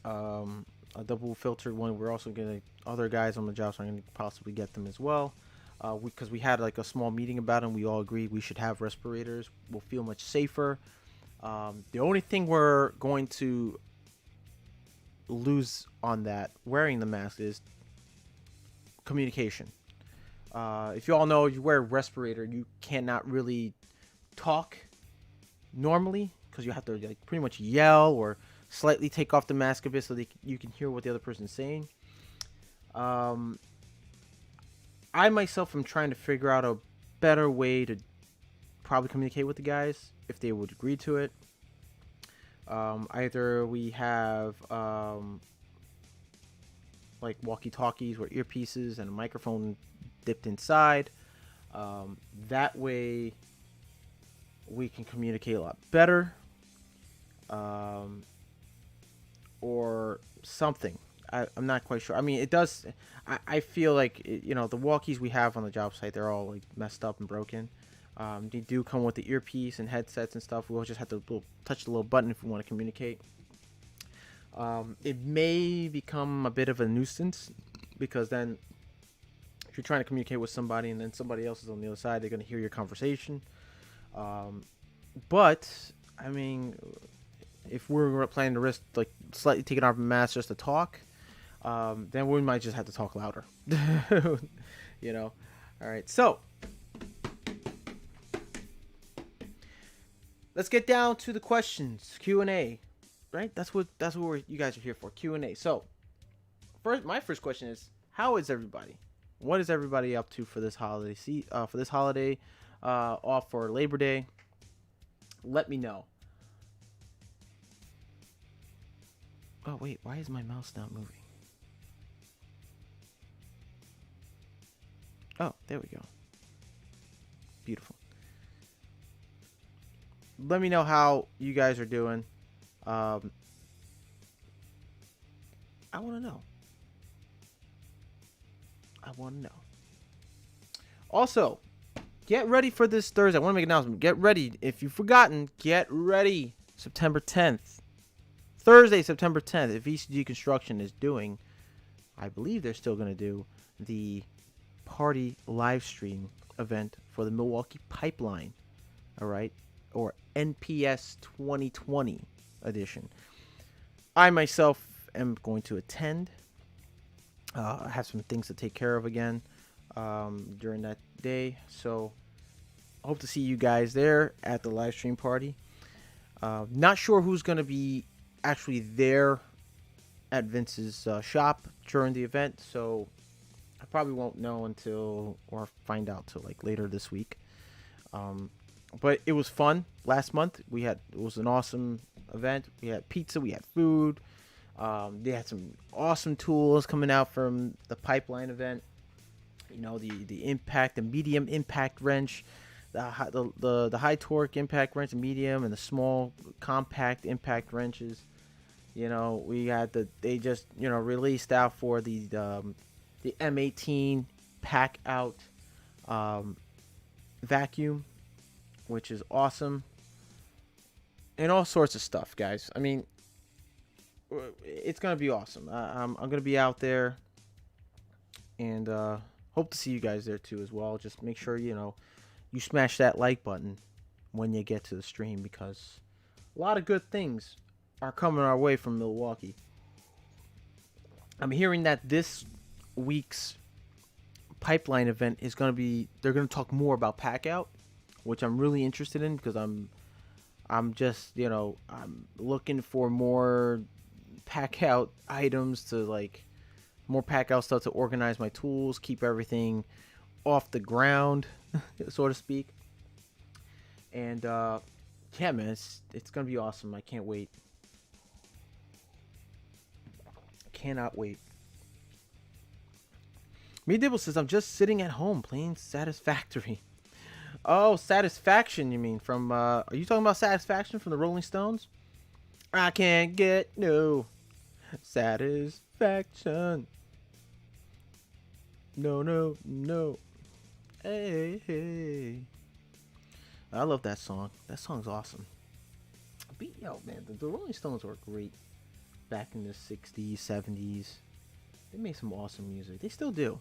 a double filtered one. We're also getting other guys on the job site are going to possibly get them as well. Because we had like a small meeting about them, we all agreed we should have respirators. We'll feel much safer. The only thing we're going to lose on that wearing the mask is communication. If you all know, you wear a respirator, you cannot really talk normally because you have to like pretty much yell or slightly take off the mask a bit so you can hear what the other person's saying. I myself am trying to figure out a better way to probably communicate with the guys if they would agree to it. Either we have like walkie-talkies or earpieces and a microphone dipped inside. That way we can communicate a lot better. Or something. I'm not quite sure. I mean, it does. I feel like the walkies we have on the job site, they're all like messed up and broken. They do come with the earpiece and headsets and stuff. We'll just have to touch the little button if we want to communicate. It may become a bit of a nuisance because then if you're trying to communicate with somebody and then somebody else is on the other side, they're going to hear your conversation. But I mean, if we're planning to risk like slightly taking off a mask just to talk, then we might just have to talk louder. All right, so let's get down to the questions, Q&A. Right, that's what you guys are here for, Q&A. So my first question is, how is everybody? What is everybody up to for this holiday? Off for Labor Day. Let me know. Oh wait, why is my mouse not moving? Oh, there we go. Beautiful. Let me know how you guys are doing. Um, I want to know. I want to know. Also, get ready for this Thursday. I want to make an announcement. Get ready. If you've forgotten, get ready. September 10th. Thursday, September 10th. If ECG Construction is doing, I believe they're still going to do, the party live stream event for the Milwaukee Pipeline. All right? Or NPS 2020 edition. I myself am going to attend. I have some things to take care of again during that day. So I hope to see you guys there at the live stream party. Not sure who's going to be actually there at Vince's shop during the event. So I probably won't know until, or find out till like later this week. But it was fun last month. It was an awesome event. We had pizza, we had food. They had some awesome tools coming out from the pipeline event. You know, the impact, the medium impact wrench, the high torque impact wrench, the medium, and the small compact impact wrenches. You know, they just released out for the M18 pack out vacuum, which is awesome, and all sorts of stuff, guys. I mean, it's gonna be awesome. I'm gonna be out there, and hope to see you guys there too as well. Just make sure you smash that like button when you get to the stream, because a lot of good things are coming our way from Milwaukee. I'm hearing that this week's pipeline event is they're gonna talk more about pack out, which I'm really interested in, because I'm just I'm looking for more pack out items more pack out stuff to organize my tools, keep everything off the ground, so to speak. And yeah, man, it's gonna be awesome. I can't wait. Cannot wait. Me Dibble says, I'm just sitting at home playing Satisfactory. Oh, Satisfaction, you mean? From, are you talking about Satisfaction from the Rolling Stones? I can't get no satisfaction. No, no, no. Hey, hey. I love that song. That song's awesome. Yo, man, the Rolling Stones were great back in the 60s, 70s. They made some awesome music. They still do.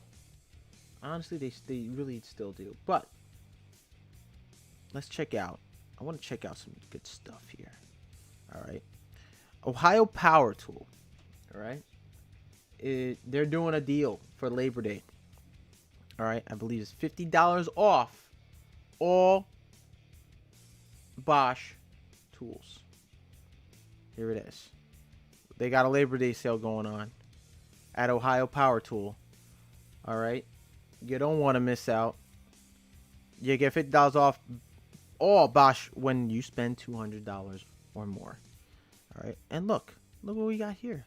Honestly, they really still do. But let's check out. I want to check out some good stuff here. All right. Ohio Power Tool. All right. They're doing a deal for Labor Day. All right. I believe it's $50 off all Bosch tools. Here it is. They got a Labor Day sale going on at Ohio Power Tool. All right. You don't want to miss out. You get $50 off all Bosch when you spend $200 or more. All right. And look what we got here.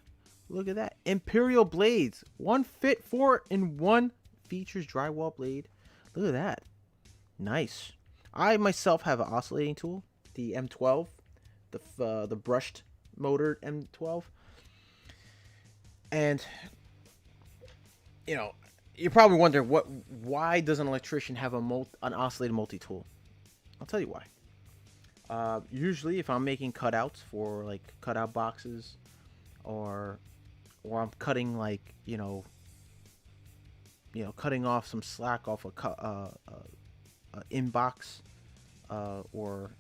Look at that. Imperial blades. 1 fit 4-in-1 features drywall blade. Look at that. Nice. I myself have an oscillating tool, the M12, the brushed motor M12. And you're probably wondering why does an electrician have an oscillating multi-tool? I'll tell you why. Usually if I'm making cutouts for like cutout boxes, or I'm cutting cutting off some slack off a inbox or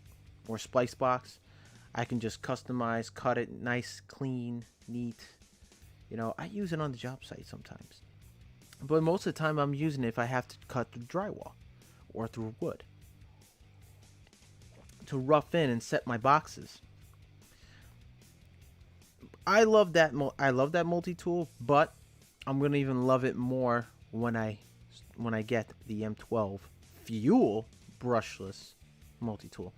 splice box, I can just customize, cut it nice, clean, neat. I use it on the job site sometimes, but most of the time I'm using it if I have to cut through drywall or through wood to rough in and set my boxes. I love that multi-tool, but I'm gonna even love it more when I when I get the M12 fuel brushless multi-tool.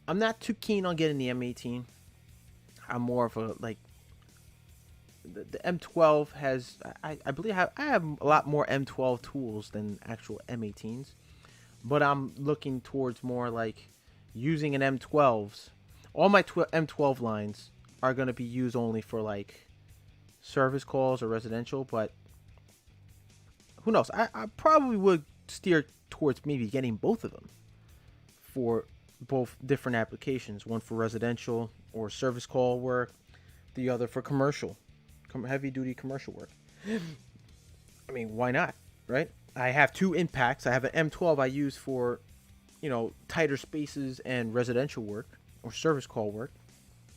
I'm not too keen on getting the M18. I'm more of a like the M12 has I believe I have a lot more M12 tools than actual M18s, but I'm looking towards more like using an M12s. All my M12 lines are going to be used only for like service calls or residential, but who knows? I probably would steer towards maybe getting both of them for both different applications. One for residential or service call work, the other for commercial, heavy duty commercial work. I mean, why not, right? I have two impacts. I have an M12 I use for, tighter spaces and residential work or service call work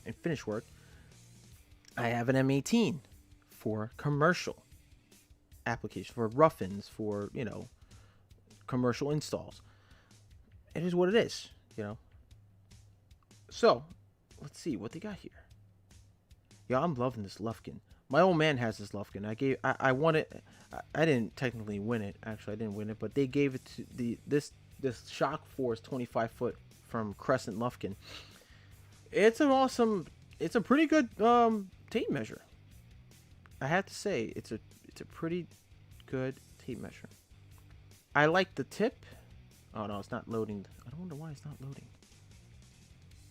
and finish work. I have an M18 for commercial application, for rough-ins, for, commercial installs. It is what it is, So, let's see what they got here. Yeah, I'm loving this Lufkin. My old man has this Lufkin. I won it. I didn't technically win it. Actually, I didn't win it, but they gave it to this Shock Force 25 foot from Crescent Lufkin. It's a pretty good tape measure. I have to say, it's a pretty good tape measure. I like the tip. Oh no, it's not loading. I don't wonder why it's not loading.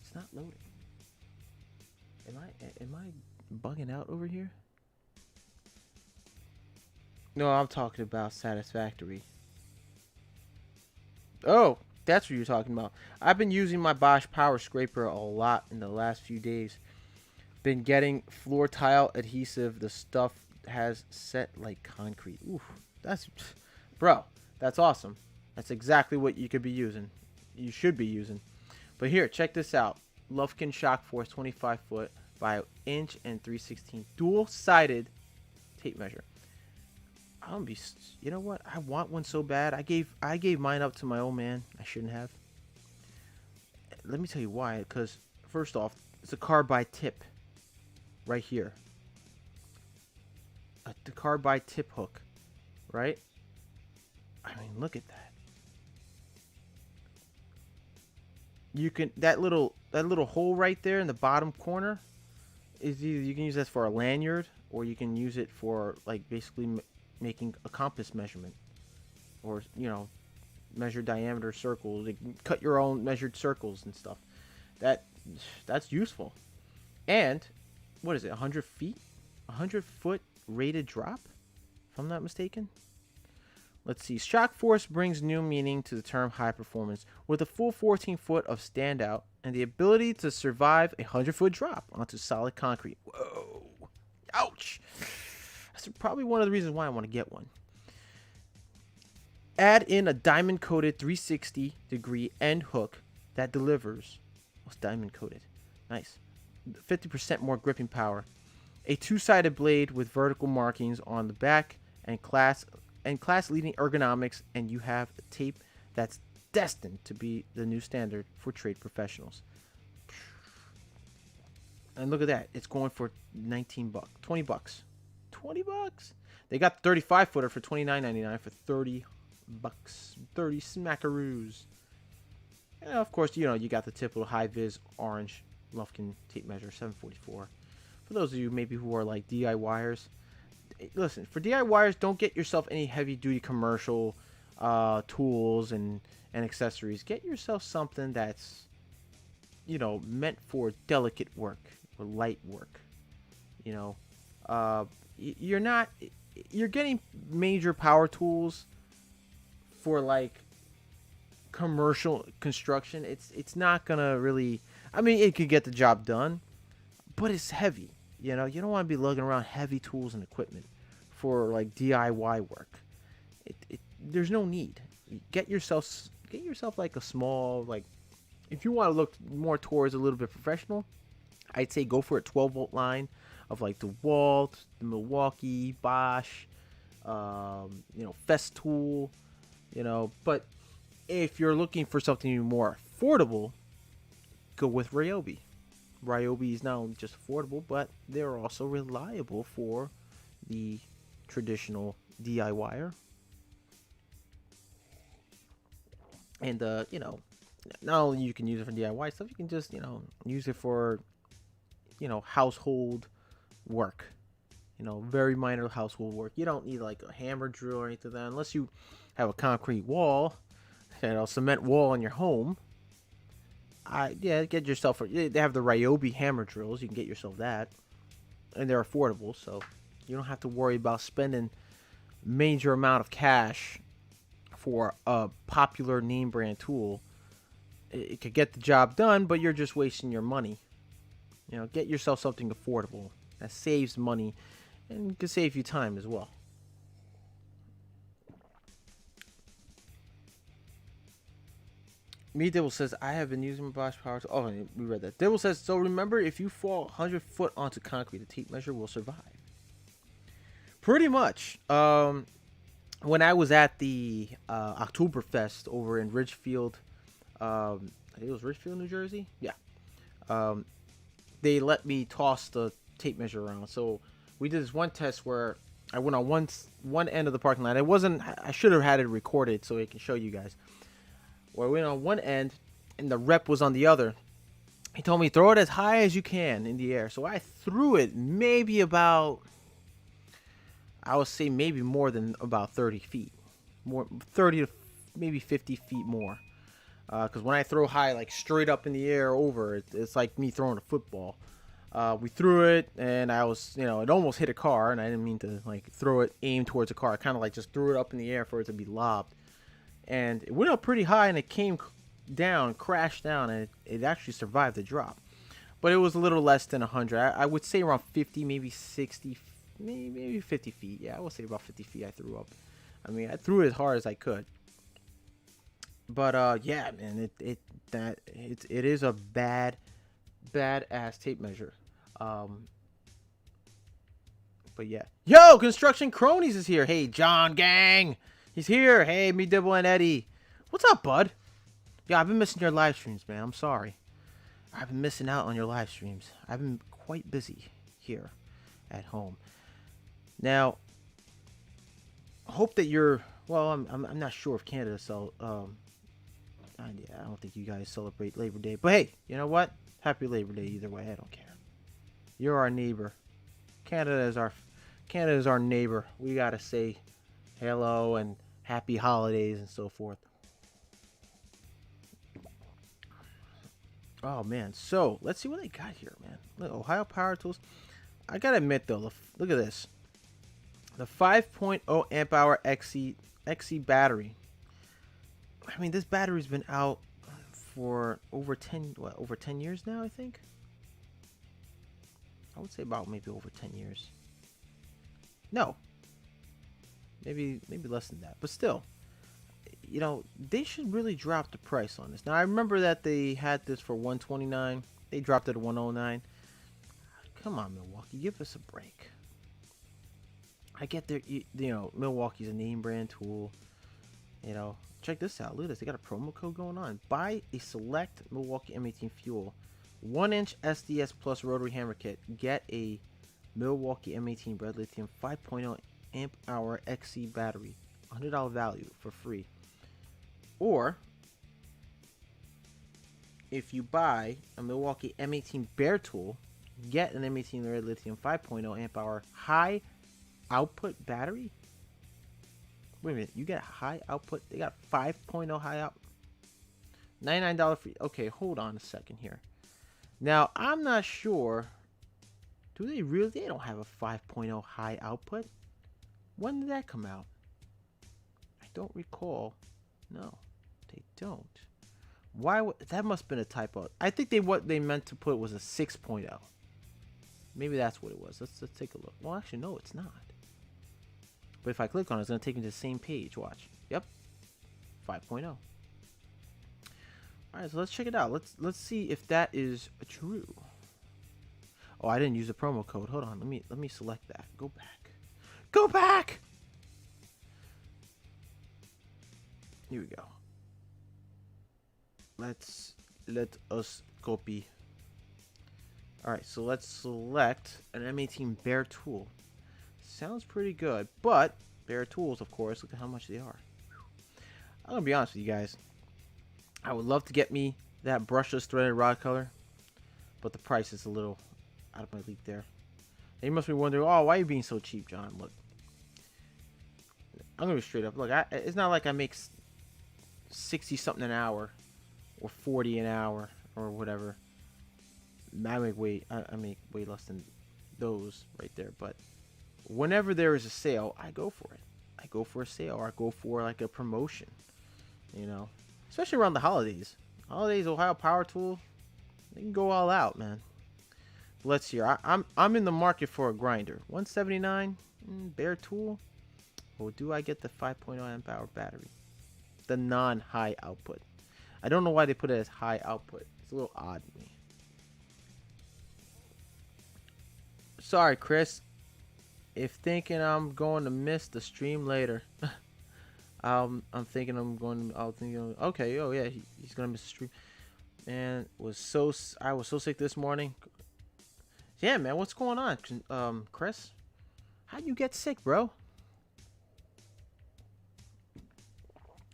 It's not loading. Am I bugging out over here? No, I'm talking about Satisfactory. Oh, that's what you're talking about. I've been using my Bosch Power Scraper a lot in the last few days. Been getting floor tile adhesive. The stuff has set like concrete. Oof, that's awesome. That's exactly what you could be using. You should be using. But here, check this out. Lufkin Shock Force 25 foot by inch and 3/16 dual-sided tape measure. You know what? I want one so bad. I gave mine up to my old man. I shouldn't have. Let me tell you why. Because first off, it's a carbide tip right here. The carbide tip hook, right? I mean, look at that. You can that little hole right there in the bottom corner is either you can use that for a lanyard or you can use it for like basically making a compass measurement, or measure diameter circles. Like, cut your own measured circles and stuff. That's useful. And what is it? 100 feet? 100 foot rated drop, if I'm not mistaken. Let's see. Shock Force brings new meaning to the term high performance with a full 14 foot of standout and the ability to survive a 100-foot drop onto solid concrete. Whoa. Ouch. That's probably one of the reasons why I want to get one. Add in a diamond coated 360 degree end hook that delivers. What's diamond coated? Nice. 50% more gripping power. A two-sided blade with vertical markings on the back and class-leading ergonomics, and you have a tape that's destined to be the new standard for trade professionals. And look at that. It's going for $19. $20. $20. They got 35 footer for $29.99 for $30. 30 smackaroos. And of course, you got the typical high vis orange Lufkin tape measure, 744. For those of you maybe who are like DIYers, listen, for DIYers, don't get yourself any heavy duty commercial tools and accessories. Get yourself something that's meant for delicate work or light work. You're getting major power tools for like commercial construction. It's not gonna really, I mean, it could get the job done, but it's heavy. You don't want to be lugging around heavy tools and equipment for like DIY work. There's no need. Get yourself like a small, like, if you want to look more towards a little bit professional, I'd say go for a 12-volt line of like DeWalt, the Milwaukee, Bosch, Festool, But if you're looking for something more affordable, go with Ryobi. Ryobi is not only just affordable, but they're also reliable for the traditional DIYer. And not only you can use it for DIY stuff, you can just use it for household work. Very minor household work. You don't need like a hammer drill or anything like that unless you have a concrete wall, cement wall in your home. Get yourself. They have the Ryobi hammer drills. You can get yourself that, and they're affordable, so you don't have to worry about spending major amount of cash for a popular name brand tool. It could get the job done, but you're just wasting your money. Get yourself something affordable that saves money and can save you time as well. Me Dibble says, I have been using my Bosch power tool. Oh, we read that. Dibble says, so remember, if you fall 100 foot onto concrete, the tape measure will survive. Pretty much. When I was at the Oktoberfest over in Ridgefield, I think it was Ridgefield, New Jersey. Yeah. They let me toss the tape measure around. So we did this one test where I went on one end of the parking lot. I should have had it recorded so I can show you guys. Where I went on one end and the rep was on the other. He told me throw it as high as you can in the air. So I threw it maybe about, I would say maybe more than about 30 feet. More 30 to maybe 50 feet more. Because when I throw high, like straight up in the air over, it's like me throwing a football. We threw it, and I was, it almost hit a car, and I didn't mean to like throw it aim towards a car. I kind of like just threw it up in the air for it to be lobbed. And it went up pretty high, and it came down, crashed down, and it actually survived the drop. But it was a little less than 100. I would say around 50, maybe 60, maybe 50 feet. Yeah, I would say about 50 feet I threw up. I mean, I threw it as hard as I could. But yeah, man, it is a badass tape measure. But yeah, yo, Construction Cronies is here. Hey, John Gang, he's here. Hey, me Dibble and Eddie, what's up, bud? Yeah, I've been missing your live streams, man. I'm sorry. I've been missing out on your live streams. I've been quite busy here at home. Now, I hope that you're well. I'm not sure if Canada yeah, I don't think you guys celebrate Labor Day. But hey, you know what? Happy Labor Day either way. I don't care. You're our neighbor. Canada is our neighbor. We gotta say hello and happy holidays and so forth. Oh man, so let's see what they got here, man. Look, Ohio Power Tools. I gotta admit though, look at this. The 5.0 amp hour XC battery. I mean, this battery's been out for over 10 years now, I think. I would say about maybe over 10 years. No. Maybe less than that. But still, they should really drop the price on this. Now, I remember that they had this for $129. They dropped it to $109. Come on, Milwaukee, give us a break. I get there, Milwaukee's a name brand tool. Check this out. Look at this. They got a promo code going on. Buy a select Milwaukee M18 Fuel 1-inch SDS Plus rotary hammer kit. Get a Milwaukee M18 Bread Lithium 5.0 amp hour XC battery. $100 value for free. Or, if you buy a Milwaukee M18 Bear Tool, get an M18 Red Lithium 5.0 amp hour high output battery. Wait a minute, you get high output? They got 5.0 high out. $99 free. Okay, hold on a second here. Now, I'm not sure. Do they really? They don't have a 5.0 high output. When did that come out? I don't recall. No, they don't. Why? That must have been a typo. I think what they meant to put was a 6.0. Maybe that's what it was. Let's take a look. Well, actually, no, it's not. But if I click on it, it's going to take me to the same page. Watch. Yep. 5.0. All right, so let's check it out. Let's see if that is true. Oh, I didn't use the promo code. Hold on. Let me select that. Go back. Go back. Here we go. Let us copy. All right, so let's select an M18 Bear Tool. Sounds pretty good, but Bear Tools, of course, look at how much they are. I'm gonna be honest with you guys. I would love to get me that brushless threaded rod color, but the price is a little out of my league there. And you must be wondering, oh, why are you being so cheap, John? Look, I'm gonna be straight up. Look, it's not like I make 60 something an hour or 40 an hour or whatever. I make way less than those right there. But whenever there is a sale, I go for it. I go for a sale, or I go for like a promotion. You know, especially around the holidays. Holidays, Ohio Power Tool, they can go all out, man. Let's see. I'm in the market for a grinder. 179 bare tool. Or do I get the 5.0 amp hour battery? The non-high output. I don't know why they put it as high output. It's a little odd to me. Sorry, Chris. If thinking I'm going to miss the stream later. I'm thinking I'm going. I'll think. Okay. Oh yeah, he's gonna miss the stream. Man, I was so sick this morning. Yeah, man, what's going on, Chris? How'd you get sick, bro?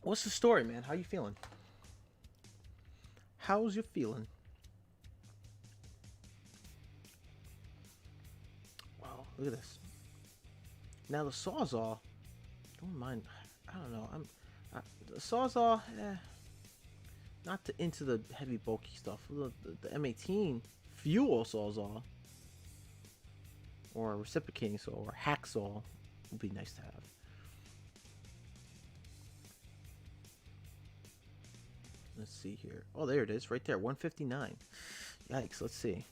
What's the story, man? How you feeling? How's you feeling? Wow, look at this. Now the Sawzall, don't mind. I don't know. The Sawzall, not into the heavy bulky stuff. The M18 fuel Sawzall, or reciprocating saw, or hacksaw would be nice to have. Let's see here. Oh, there it is, right there, 159. Yikes. Let's see.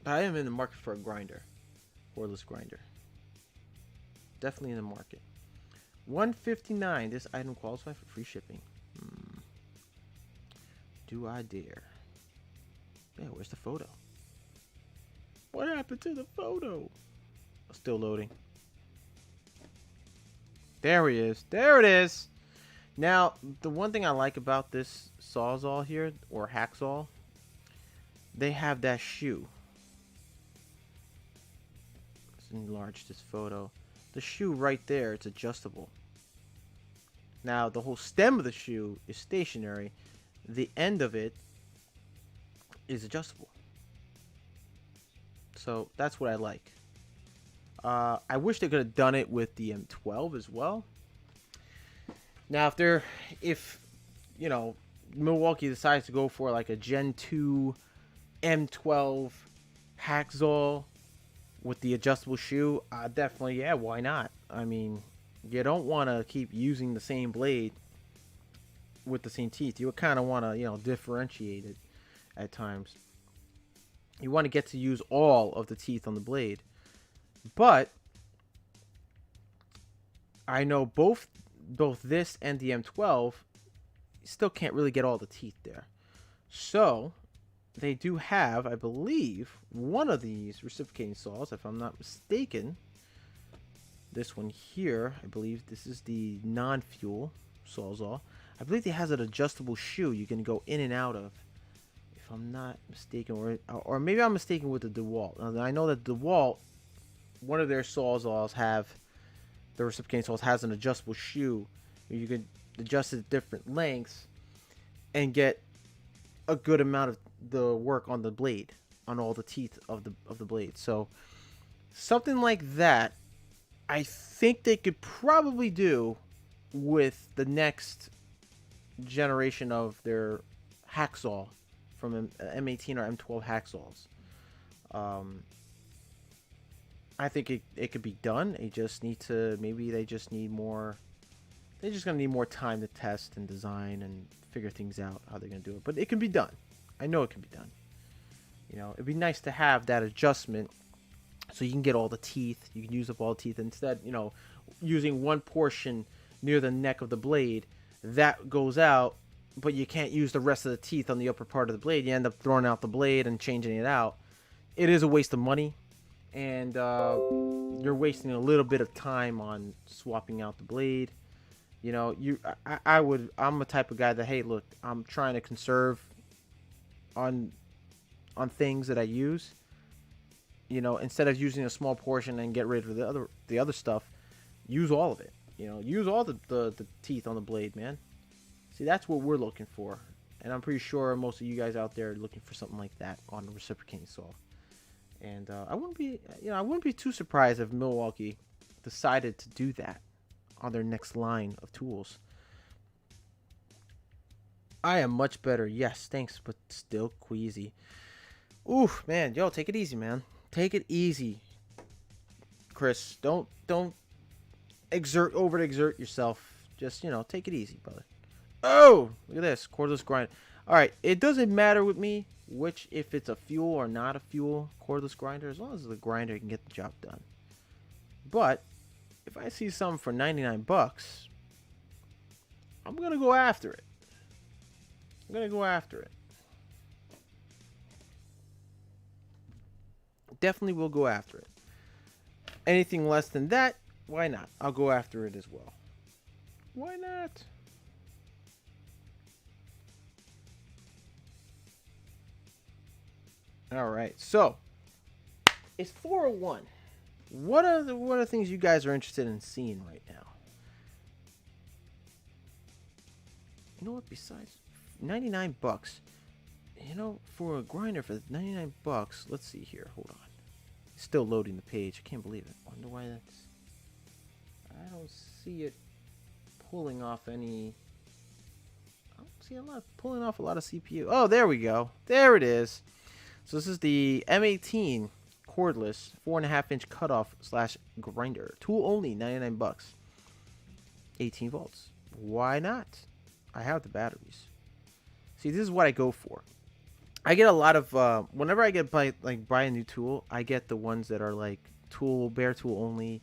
I am in the market for a grinder, cordless grinder. Definitely in the market. 159. This item qualifies for free shipping. Do I dare? Yeah, where's the photo? What happened to the photo? Still loading. There he is. There it is. Now, the one thing I like about this Sawzall here, or hacksaw, they have that shoe. Let's enlarge this photo. The shoe right there, it's adjustable. Now, the whole stem of the shoe is stationary. The end of it is adjustable. So, that's what I like. I wish they could have done it with the M12 as well. Now, if you know, Milwaukee decides to go for like a Gen 2 M12 hacksaw with the adjustable shoe, definitely, yeah, why not? I mean, you don't want to keep using the same blade with the same teeth. You kind of want to, you know, differentiate it at times. You want to get to use all of the teeth on the blade. But I know both this and the M12 still can't really get all the teeth there. So they do have, I believe, one of these reciprocating saws, if I'm not mistaken. This one here, I believe this is the non-fuel Sawzall. I believe it has an adjustable shoe you can go in and out of, if I'm not mistaken, or maybe I'm mistaken with the DeWalt. Now, I know that DeWalt, one of their Sawzalls have, the reciprocating saws has an adjustable shoe where you can adjust it at different lengths and get a good amount of the work on the blade, on all the teeth of the blade. So something like that, I think they could probably do with the next generation of their hacksaw from M18 or M12 hacksaws. I think it could be done. They just need to, maybe they just need more, they're just going to need more time to test and design and figure things out how they're going to do it. But it can be done. I know it can be done. You know, it'd be nice to have that adjustment so you can get all the teeth. You can use up all the teeth instead, you know, using one portion near the neck of the blade that goes out, but you can't use the rest of the teeth on the upper part of the blade. You end up throwing out the blade and changing it out. It is a waste of money, and you're wasting a little bit of time on swapping out the blade. You know, I'm the type of guy that, hey, look, I'm trying to conserve on things that I use. You know, instead of using a small portion and get rid of the other stuff, use all of it. You know, use all the teeth on the blade, man. See, that's what we're looking for. And I'm pretty sure most of you guys out there are looking for something like that on a reciprocating saw. And I wouldn't be, I wouldn't be too surprised if Milwaukee decided to do that on their next line of tools. I am much better. Yes, thanks, but still queasy. Oof, man, yo, take it easy, man. Take it easy, Chris. Don't overexert yourself. Just take it easy, brother. Oh, look at this cordless grinder. All right, it doesn't matter with me if it's a fuel or not a fuel cordless grinder, as long as the grinder can get the job done. But if I see something for 99 bucks, I'm gonna go after it. Definitely will go after it. Anything less than that, why not? I'll go after it as well. Why not? All right, so it's 401. What are the things you guys are interested in seeing right now? You know what? Besides 99 bucks, for a grinder for 99 bucks. Let's see here. Hold on. It's still loading the page. I can't believe it. Wonder why that's. I don't see it pulling off any. I don't see pulling off a lot of CPU. Oh, there we go. There it is. So this is the M18 cordless 4.5-inch cutoff / grinder. Tool only, 99 bucks. 18 volts. Why not? I have the batteries. See, this is what I go for. I get a lot of whenever I buy a new tool, I get the ones that are like bare tool only.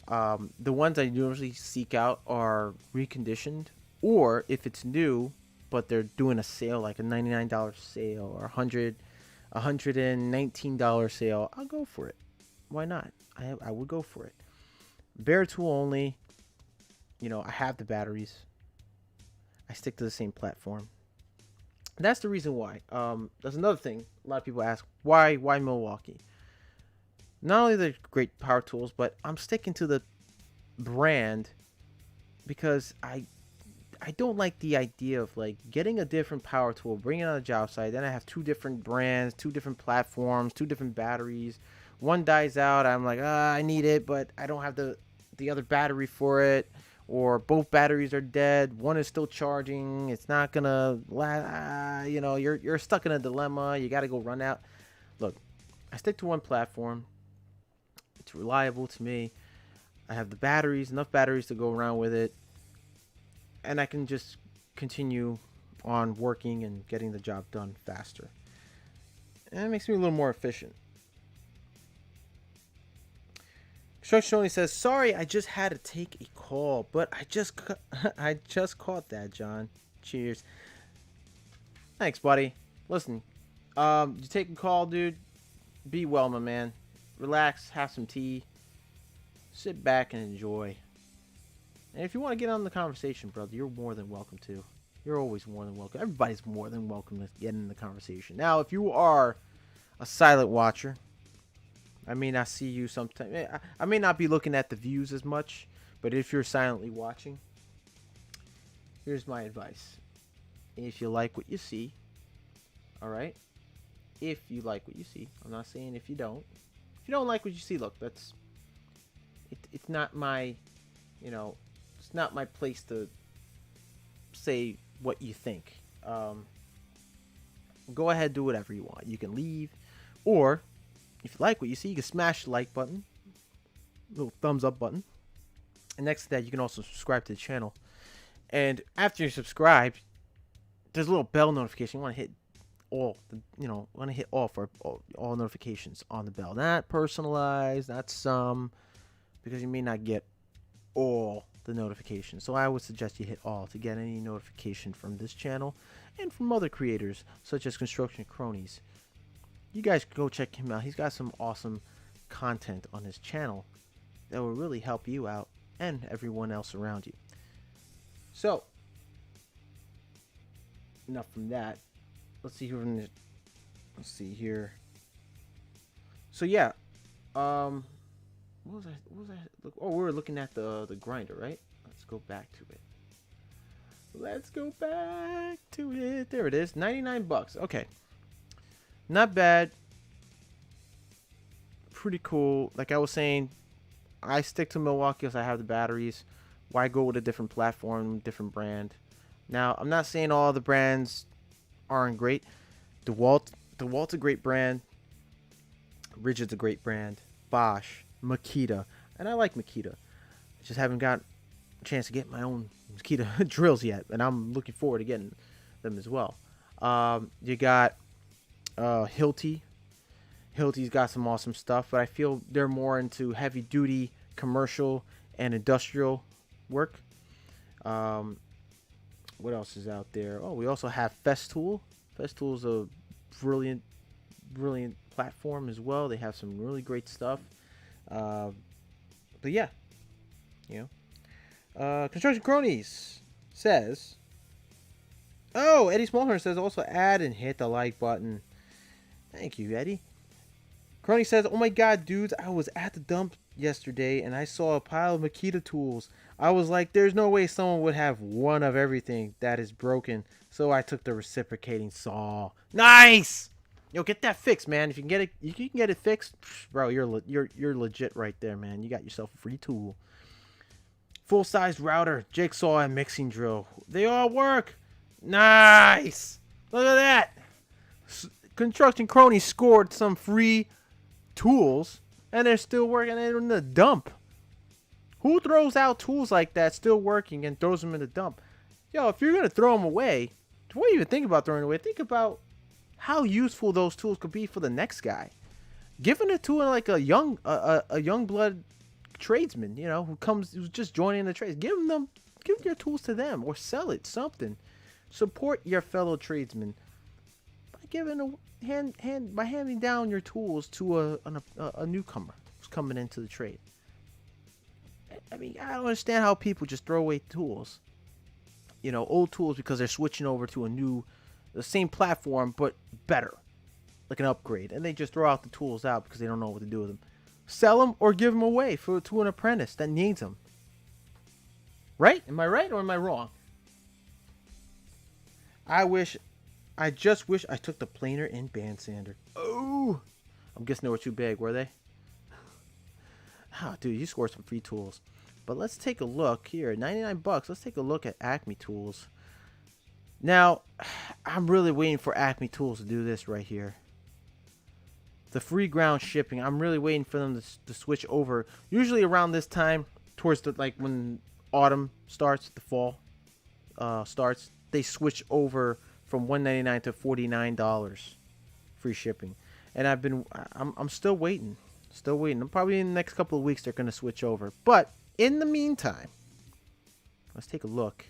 The ones I usually seek out are reconditioned, or if it's new, but they're doing a sale, like a $99 sale or $119 sale, I'll go for it. Why not? I would go for it. Bare tool only. I have the batteries. I stick to the same platform. And that's the reason why. That's another thing. A lot of people ask, why Milwaukee? Not only they're great power tools, but I'm sticking to the brand because I don't like the idea of like getting a different power tool, bringing it on a job site, then I have two different brands, two different platforms, two different batteries. One dies out, I'm like, I need it, but I don't have the other battery for it. Or both batteries are dead, one is still charging, it's not gonna last, you're stuck in a dilemma, you gotta go run out. Look, I stick to one platform. It's reliable to me. I have the batteries, enough batteries to go around with it, and I can just continue on working and getting the job done faster. And it makes me a little more efficient. Construction only says, sorry, I just had to take a call, but I just caught that, John. Cheers. Thanks, buddy. Listen, you take a call, dude. Be well, my man. Relax, have some tea, sit back and enjoy. And if you want to get on the conversation, brother, you're more than welcome to. You're always more than welcome. Everybody's more than welcome to get in the conversation. Now, if you are a silent watcher, I may not see you sometimes. I may not be looking at the views as much, but if you're silently watching, here's my advice. If you like what you see, all right? If you like what you see. I'm not saying if you don't. If you don't like what you see, look, it's not my, it's not my place to say what you think. Go ahead, do whatever you want. You can leave, or if you like what you see, you can smash the like button, little thumbs up button. And next to that, you can also subscribe to the channel. And after you're subscribed, there's a little bell notification. You want to hit all, for all notifications on the bell. Not personalized, not some, because you may not get all the notifications. So I would suggest you hit all to get any notification from this channel and from other creators such as Construction Cronies. You guys can go check him out. He's got some awesome content on his channel that will really help you out and everyone else around you. So, enough from that. Let's see here. So yeah, what was I? Oh, we were looking at the grinder, right? Let's go back to it. Let's go back to it. There it is. 99 bucks. Okay. Not bad. Pretty cool. Like I was saying, I stick to Milwaukee because I have the batteries. Why go with a different platform, different brand? Now, I'm not saying all the brands aren't great. DeWalt's a great brand. Rigid's a great brand. Bosch, Makita, and I like Makita. I just haven't got a chance to get my own Makita drills yet, and I'm looking forward to getting them as well. You got Hilti. Hilti's got some awesome stuff, but I feel they're more into heavy duty commercial and industrial work. What else is out there? Oh, we also have Festool. Festool's a brilliant platform as well. They have some really great stuff. But yeah, you know, Construction Cronies says, oh, Eddie Smallhorn says also add and hit the like button. Thank you, Eddie. Crony says, oh my god, dudes, I was at the dump yesterday and I saw a pile of Makita tools. I was like, there's no way someone would have one of everything that is broken. So I took the reciprocating saw. Nice! Yo, get that fixed, man. If you can get it, you can get it fixed, bro. You're legit right there, man. You got yourself a free tool. Full-sized router, jigsaw, and mixing drill. They all work. Nice. Look at that. Construction Crony scored some free tools, and they're still working in the dump. Who throws out tools like that still working and throws them in the dump? Yo, if you're gonna throw them away, don't even think about throwing them away. Think about how useful those tools could be for the next guy. Giving it to like a young blood tradesman, you know, who's just joining the trades. Give your tools to them or sell it, something. Support your fellow tradesmen by giving by handing down your tools to a newcomer who's coming into the trade. I mean, I don't understand how people just throw away tools. You know, old tools because they're switching over to the same platform but better, like an upgrade, and they just throw out the tools out because they don't know what to do with them. Sell them or give them away to an apprentice that needs them. Right? Am I right or am I wrong? I just wish I took the planer and band sander. Oh, I'm guessing they were too big, were they? Ah, dude, you scored some free tools. But let's take a look here. 99 bucks. Let's take a look at Acme Tools. Now, I'm really waiting for Acme Tools to do this right here. The free ground shipping. I'm really waiting for them to switch over. Usually around this time, towards when autumn starts, the fall starts, they switch over from $199 to $49 free shipping. And I'm still waiting. Still waiting. I'm probably in the next couple of weeks they're going to switch over. But in the meantime, let's take a look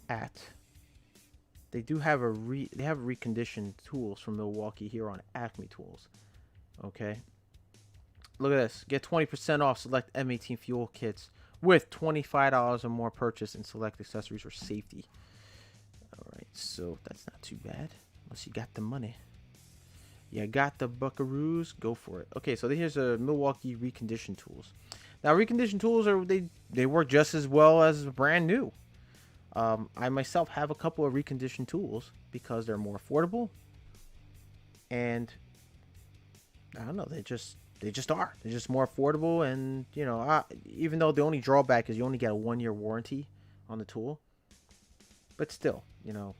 at. They do have reconditioned tools from Milwaukee here on Acme Tools. Okay. Look at this. Get 20% off select M18 fuel kits with $25 or more purchase in select accessories or safety. Alright, so that's not too bad. Unless you got the money. You got the buckaroos, go for it. Okay, so here's a Milwaukee reconditioned tools. Now, reconditioned tools they work just as well as brand new. I myself have a couple of reconditioned tools because they're more affordable, and I don't know, they just are. They're just more affordable, and you know, even though the only drawback is you only get a 1-year warranty on the tool, but still, you know,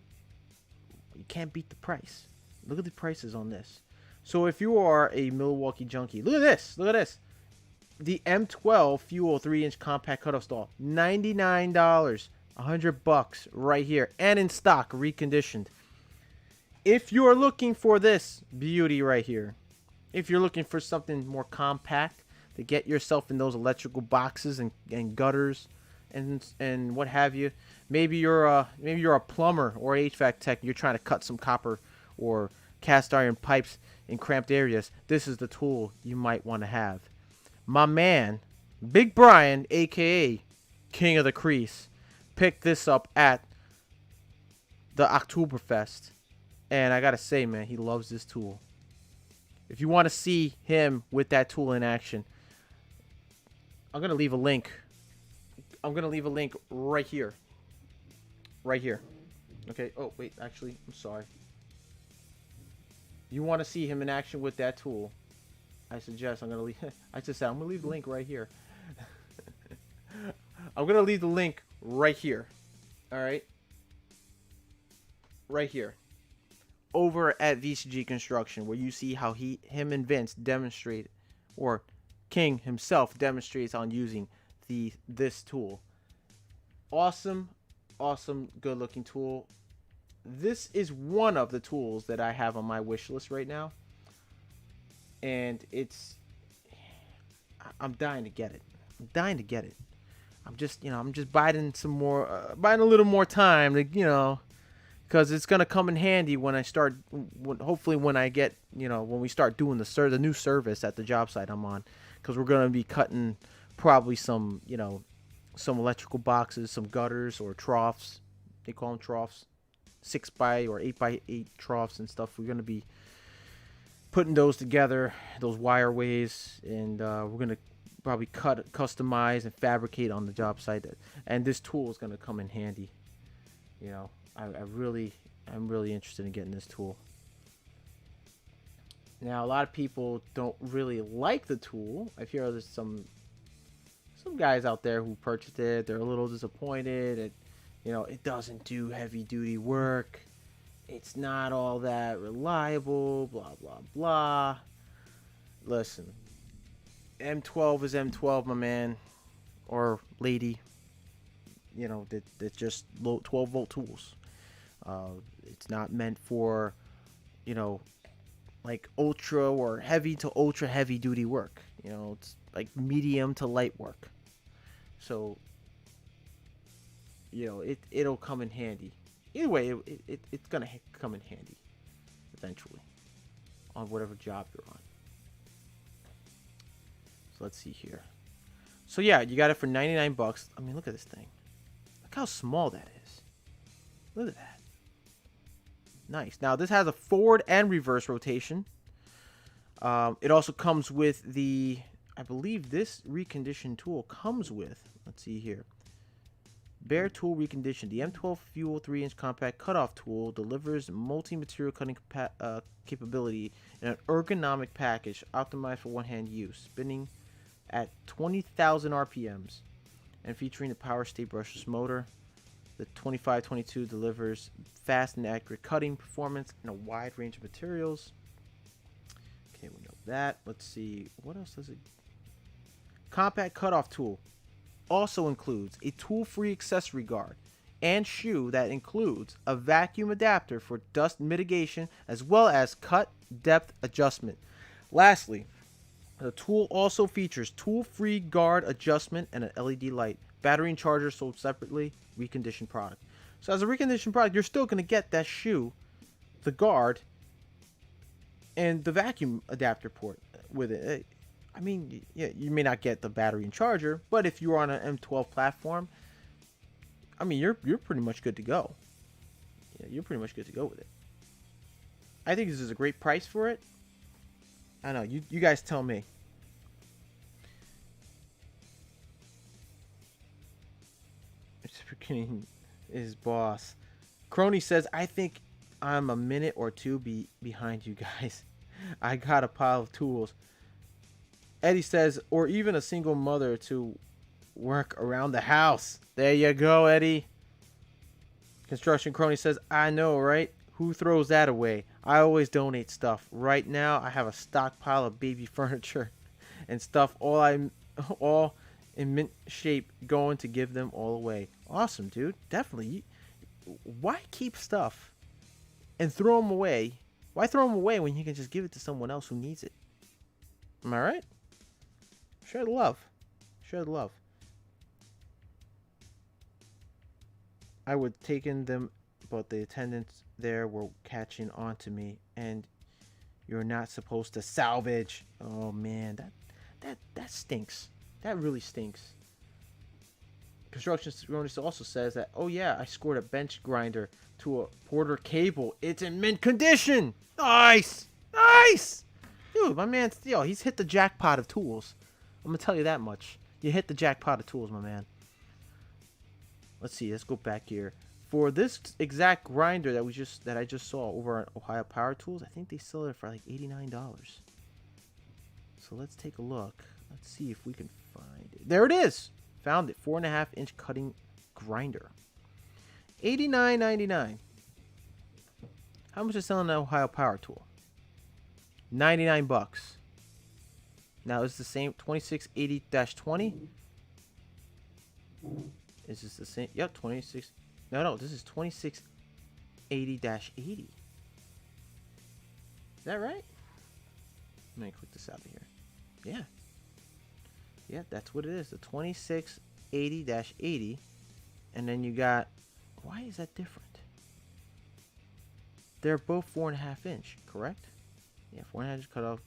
you can't beat the price. Look at the prices on this. So if you are a Milwaukee junkie, look at this. Look at this. The M12 Fuel 3-inch compact cutoff stall, $99, $100 right here, and in stock, reconditioned. If you're looking for this beauty right here, if you're looking for something more compact to get yourself in those electrical boxes and gutters and what have you, maybe you're a plumber or HVAC tech. You're trying to cut some copper or cast iron pipes in cramped areas. This is the tool you might want to have. My man, Big Brian, aka King of the Crease, picked this up at the Oktoberfest, and I gotta say, man, he loves this tool. If you want to see him with that tool in action, I'm gonna leave a link. I'm gonna leave a link right here right here. Okay. Oh, wait. Actually, I'm sorry. You want to see him in action with that tool? I suggest I'm gonna leave. I just said I'm gonna leave the link right here. I'm gonna leave the link right here. All right. Right here. Over at VCG Construction, where you see how him and Vince demonstrate, or King himself demonstrates on using this tool. Awesome, awesome, good looking tool. This is one of the tools that I have on my wish list right now, and I'm dying to get it. I'm dying to get it. I'm just biding some more, biding a little more time to, because it's gonna come in handy when I start. Hopefully, when I get, when we start doing the new service at the job site I'm on, because we're gonna be cutting probably some, some electrical boxes, some gutters or troughs. They call them troughs, 6x or 8x8 troughs and stuff. We're gonna be putting those together, those wireways, and we're gonna probably customize, and fabricate on the job site. And this tool is gonna come in handy. I'm really interested in getting this tool. Now, a lot of people don't really like the tool. I hear there's some guys out there who purchased it. They're a little disappointed. It doesn't do heavy duty work. It's not all that reliable. Blah blah blah. Listen, M12 is M12, my man or lady. That's just low 12-volt tools. It's not meant for, like ultra or heavy to ultra heavy duty work. It's like medium to light work. So, it'll come in handy. Either way, it's gonna come in handy eventually on whatever job you're on. So let's see here. So yeah, you got it for 99 bucks. I mean, look at this thing. Look how small that is. Look at that. Nice. Now, this has a forward and reverse rotation. It also comes with I believe this reconditioned tool comes with, let's see here. Bare tool reconditioned. The M12 Fuel 3-inch compact cutoff tool delivers multi-material cutting capability in an ergonomic package optimized for one-hand use, spinning at 20,000 RPMs and featuring the power state brushless motor. The 2522 delivers fast and accurate cutting performance in a wide range of materials. Okay, we know that. Let's see. What else does it? Compact cutoff tool also includes a tool-free accessory guard and shoe that includes a vacuum adapter for dust mitigation as well as cut depth adjustment. Lastly, the tool also features tool-free guard adjustment and an LED light. Battery and charger sold separately. Reconditioned product. So as a reconditioned product, you're still going to get that shoe, the guard, and the vacuum adapter port with it. I mean, yeah, you may not get the battery and charger, but if you're on an M12 platform, I mean, you're pretty much good to go. Yeah, you're pretty much good to go with it. I think this is a great price for it. I don't know. You guys tell me. It's freaking his boss. Crony says, I think I'm a minute or two behind you guys. I got a pile of tools. Eddie says, or even a single mother to work around the house. There you go, Eddie. Construction Crony says, I know, right? Who throws that away? I always donate stuff. Right now, I have a stockpile of baby furniture and stuff, all in mint shape, going to give them all away. Awesome, dude. Definitely. Why keep stuff and throw them away? Why throw them away when you can just give it to someone else who needs it? Am I right? Share the love. Share the love. I would taken them, but the attendants there were catching on to me, and you're not supposed to salvage. Oh man, that stinks. That really stinks. Construction also says that, oh yeah, I scored a bench grinder to a Porter cable. It's in mint condition. Nice, nice, dude. My man, he's hit the jackpot of tools. I'm gonna tell you that much. You hit the jackpot of tools, my man. Let's see. Let's go back here. For this exact grinder that I just saw over on Ohio Power Tools, I think they sell it for like $89. So let's take a look. Let's see if we can find it. There it is. Found it. 4.5-inch cutting grinder. $89.99. How much is selling an Ohio Power Tool? $99. Now is the same 2680-20? Is this the same? Yep, 26. No, this is 2680-80. Is that right? Let me click this out of here. Yeah. Yeah, that's what it is. The 2680-80. And then you got, why is that different? They're both 4.5-inch, correct? Yeah, 4.5-inch cut off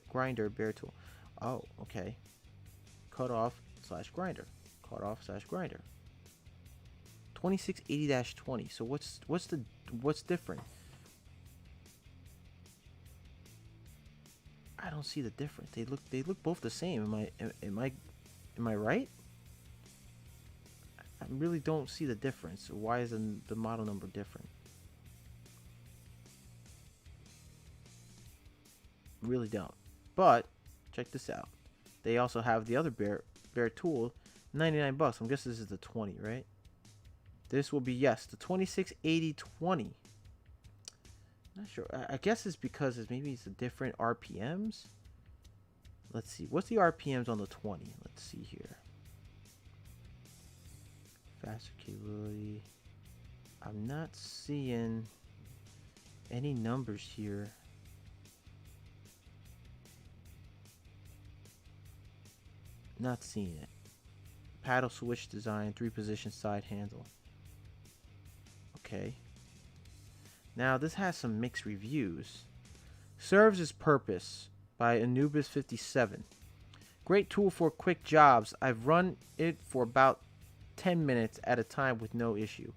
grinder bare tool. Oh, okay. Cut off / grinder. Cut off / grinder. 2680-20. So what's different? I don't see the difference. They look both the same. Am I right? I really don't see the difference. Why is the model number different? Really don't. But check this out. They also have the other bare tool, $99. I'm guessing this is the 20, right? This will be, yes, the 2680-20. Not sure. I guess it's because maybe it's a different RPMs. Let's see. What's the RPMs on the 20? Let's see here. Faster capability. I'm not seeing any numbers here. Not seeing it. Paddle switch design, 3-position side handle. Okay. Now this has some mixed reviews. Serves its purpose by Anubis57. Great tool for quick jobs. I've run it for about 10 minutes at a time with no issue.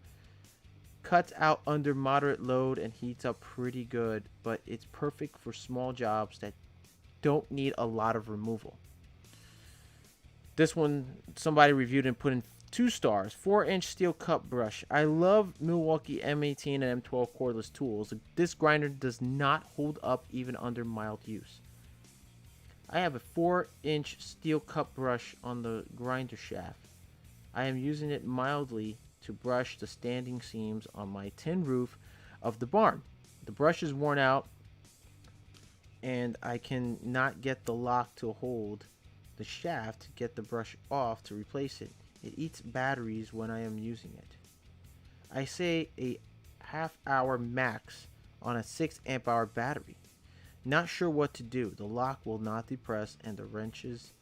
Cuts out under moderate load and heats up pretty good, but it's perfect for small jobs that don't need a lot of removal. This one, somebody reviewed and put in 2 stars. 4-inch steel cup brush. I love Milwaukee M18 and M12 cordless tools. This grinder does not hold up even under mild use. I have a 4-inch steel cup brush on the grinder shaft. I am using it mildly to brush the standing seams on my tin roof of the barn. The brush is worn out and I can not get the lock to hold the shaft to get the brush off to replace it. It eats batteries when I am using it. I say a half-hour max on a 6-amp-hour battery. Not sure what to do. The lock will not depress and the wrenches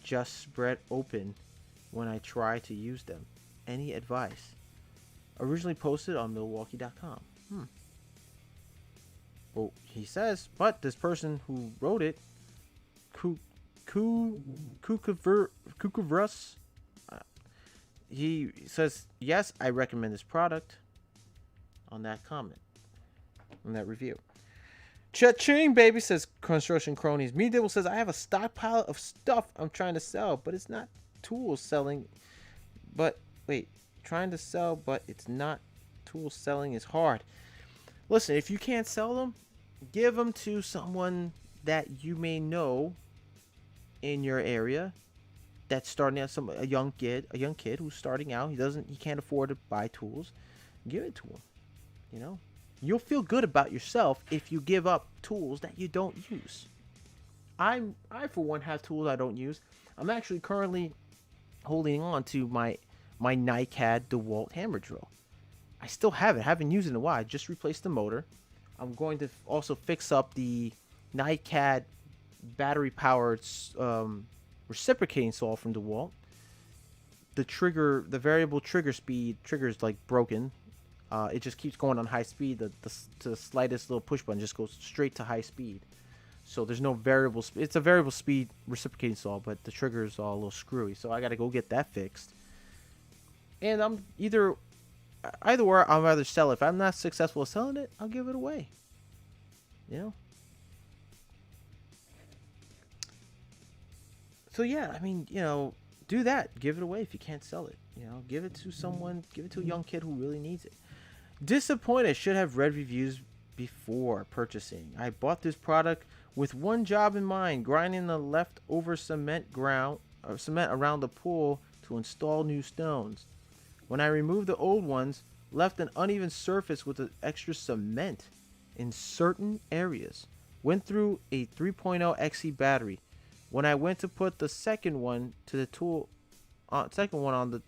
just spread open when I try to use them. Any advice? Originally posted on Milwaukee.com. Well, he says, but this person who wrote it, Kukavrus, he says, yes, I recommend this product on that comment, on that review. Cha-ching, baby, says Construction Cronies. Me Dibble says, I have a stockpile of stuff I'm trying to sell, but it's not tools selling. But, wait, trying to sell, but it's not tools selling is hard. Listen, if you can't sell them, give them to someone that you may know in your area that's starting out, a young kid who's starting out. He can't afford to buy tools. Give it to him. You know, you'll feel good about yourself if you give up tools that you don't use. I for one have tools I don't use. I'm actually currently holding on to my NiCad DeWalt hammer drill. I still have it. I haven't used it in a while. I just replaced the motor. I'm going to also fix up the NiCad battery powered reciprocating saw from DeWalt. The variable trigger is like broken. It just keeps going on high speed. The slightest little push button just goes straight to high speed. So there's no variable speed. It's a variable speed reciprocating saw, but the trigger is all a little screwy. So I got to go get that fixed. And I'm either way, I'll rather sell it. If I'm not successful at selling it, I'll give it away. You know? So yeah, I mean, you know, do that. Give it away if you can't sell it. You know, give it to someone, give it to a young kid who really needs it. Disappointed. Should have read reviews before purchasing. I bought this product with one job in mind: grinding the leftover cement around the pool to install new stones. When I removed the old ones, left an uneven surface with the extra cement in certain areas. Went through a 3.0 XE battery. When I went to put the second one to the tool, second one, the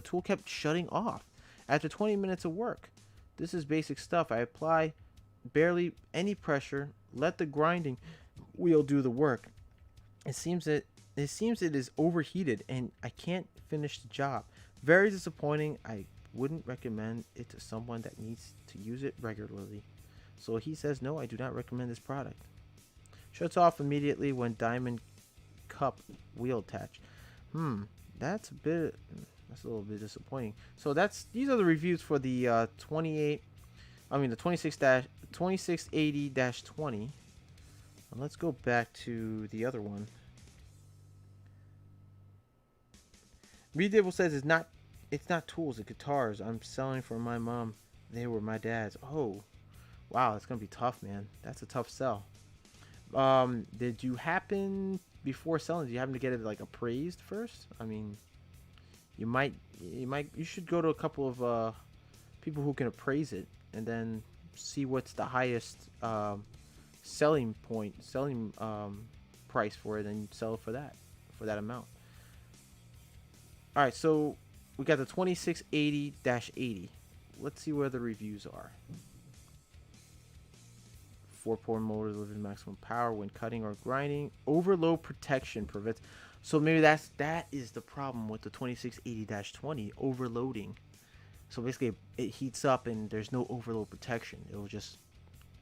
tool kept shutting off after 20 minutes of work. This is basic stuff. I apply barely any pressure, let the grinding wheel do the work. It seems it is overheated and I can't finish the job. Very disappointing. I wouldn't recommend it to someone that needs to use it regularly. So he says, no, I do not recommend this product. Shuts off immediately when diamond cup wheel attached. That's a little bit disappointing. So these are the reviews for the the 2680-20. Let's go back to the other one. Redable says it's not tools, it's guitars. I'm selling for my mom. They were my dad's. Oh, wow, it's gonna be tough, man. That's a tough sell. Did you happen before selling? Did you happen to get it like appraised first? I mean, you should go to a couple of people who can appraise it and then see what's the highest selling price for it, and sell it for that amount. All right, so we got the 2680-80. Let's see where the reviews are. 4-pore motor delivers maximum power when cutting or grinding. Overload protection prevents. So maybe that is the problem with the 2680-20, overloading. So basically, it heats up and there's no overload protection. It will just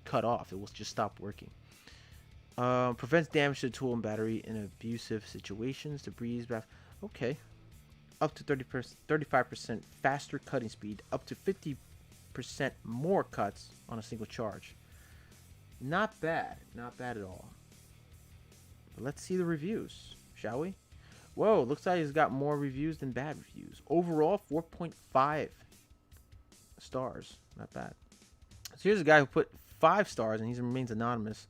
cut off. It will just stop working. Prevents damage to the tool and battery in abusive situations. Debris bath. Okay. Up to 35% faster cutting speed. Up to 50% more cuts on a single charge. Not bad. Not bad at all. But let's see the reviews, shall we? Whoa, looks like he's got more reviews than bad reviews. Overall, 4.5 stars. Not bad. So here's a guy who put 5 stars, and he remains anonymous.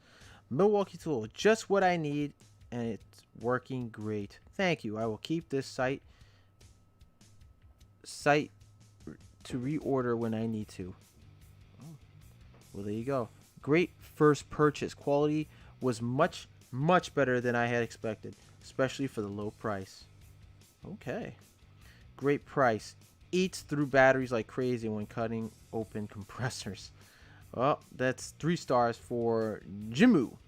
Milwaukee tool, just what I need, and it's working great. Thank you. I will keep this site to reorder when I need to. Oh. Well, there you go. Great first purchase. Quality was much better than I had expected, especially for the low price. Okay. Great price. Eats through batteries like crazy when cutting open compressors. Well, that's 3 stars for Jimu.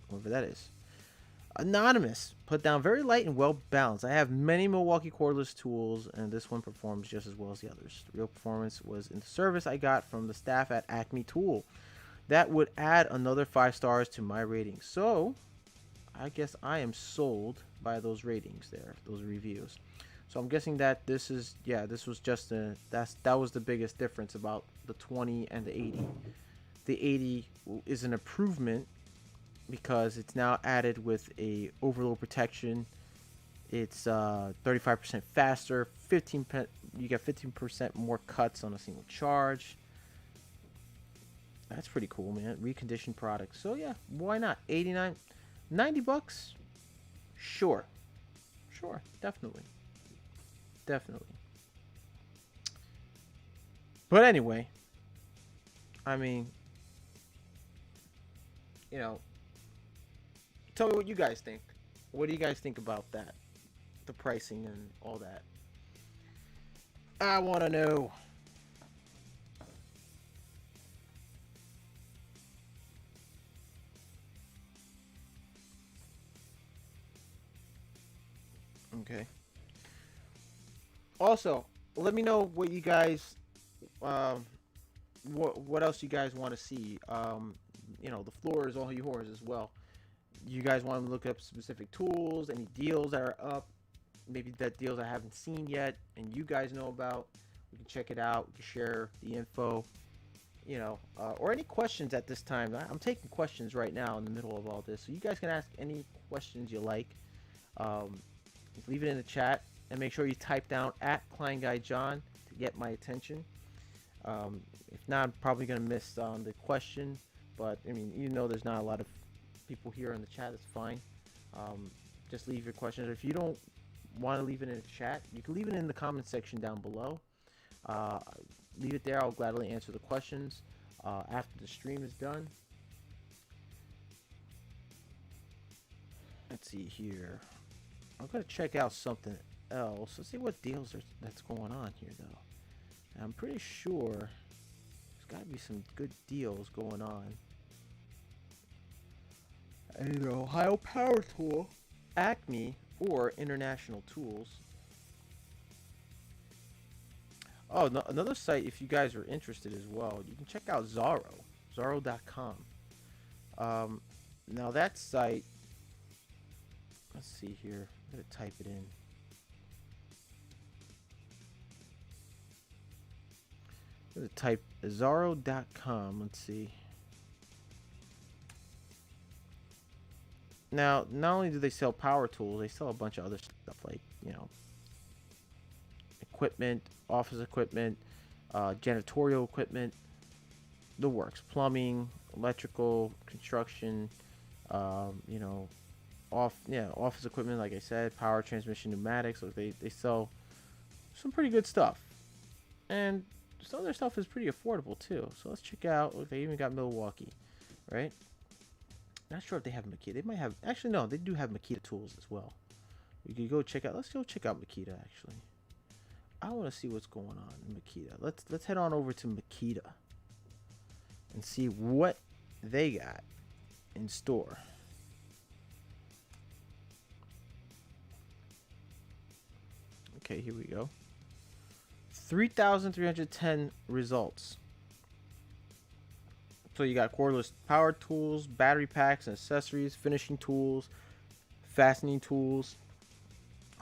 Whoever that is. Anonymous. Put down very light and well balanced. I have many Milwaukee cordless tools, and this one performs just as well as the others. The real performance was in the service I got from the staff at Acme Tool. That would add another 5 stars to my rating. So, I guess I am sold by those ratings there, those reviews. So I'm guessing that this was just that was the biggest difference about the 20 and the 80. The 80 is an improvement because it's now added with a overload protection. It's 35% faster, you get 15% more cuts on a single charge. That's pretty cool, man. Reconditioned product. So yeah, why not? 89, 90 bucks? Sure, definitely. But anyway, I mean, tell me what you guys think. What do you guys think about that? The pricing and all that. I want to know. Okay. Also, let me know what you guys, what else you guys want to see. The floor is all yours as well. You guys want to look up specific tools, any deals that are up, maybe that deals I haven't seen yet, and you guys know about. We can check it out. We can share the info, or any questions at this time. I'm taking questions right now in the middle of all this, so you guys can ask any questions you like. Leave it in the chat. and make sure you type down at Klein Guy John to get my attention. If not, I'm probably gonna miss the question. But I mean, even though there's not a lot of people here in the chat, it's fine. Just leave your questions. If you don't want to leave it in the chat, you can leave it in the comment section down below. Leave it there. I'll gladly answer the questions after the stream is done. Let's see here. I'm gonna check out something else. Let's see what deals that's going on here, though. And I'm pretty sure there's got to be some good deals going on. Either Ohio Power Tool, Acme, or International Tools. Oh, no, another site, if you guys are interested as well, you can check out Zaro, Zaro.com. Now that site, let's see here. I'm gonna type it in. I'm gonna type Zaro.com. Let's see. Now, not only do they sell power tools, they sell a bunch of other stuff like, you know, equipment, office equipment, janitorial equipment, the works, plumbing, electrical, construction, you know, office equipment, like I said, power transmission, pneumatics. Look, they sell some pretty good stuff, and some of their stuff is pretty affordable too. So let's check out. Look, they even got Milwaukee, right? Not sure if they have Makita. They might have. Actually, no, they do have Makita tools as well. We could go check out. Let's go check out Makita. Actually, I want to see what's going on in Makita. Let's head on over to Makita and see what they got in store. Okay, here we go. 3,310 results. So you got cordless power tools, battery packs and accessories, finishing tools, fastening tools,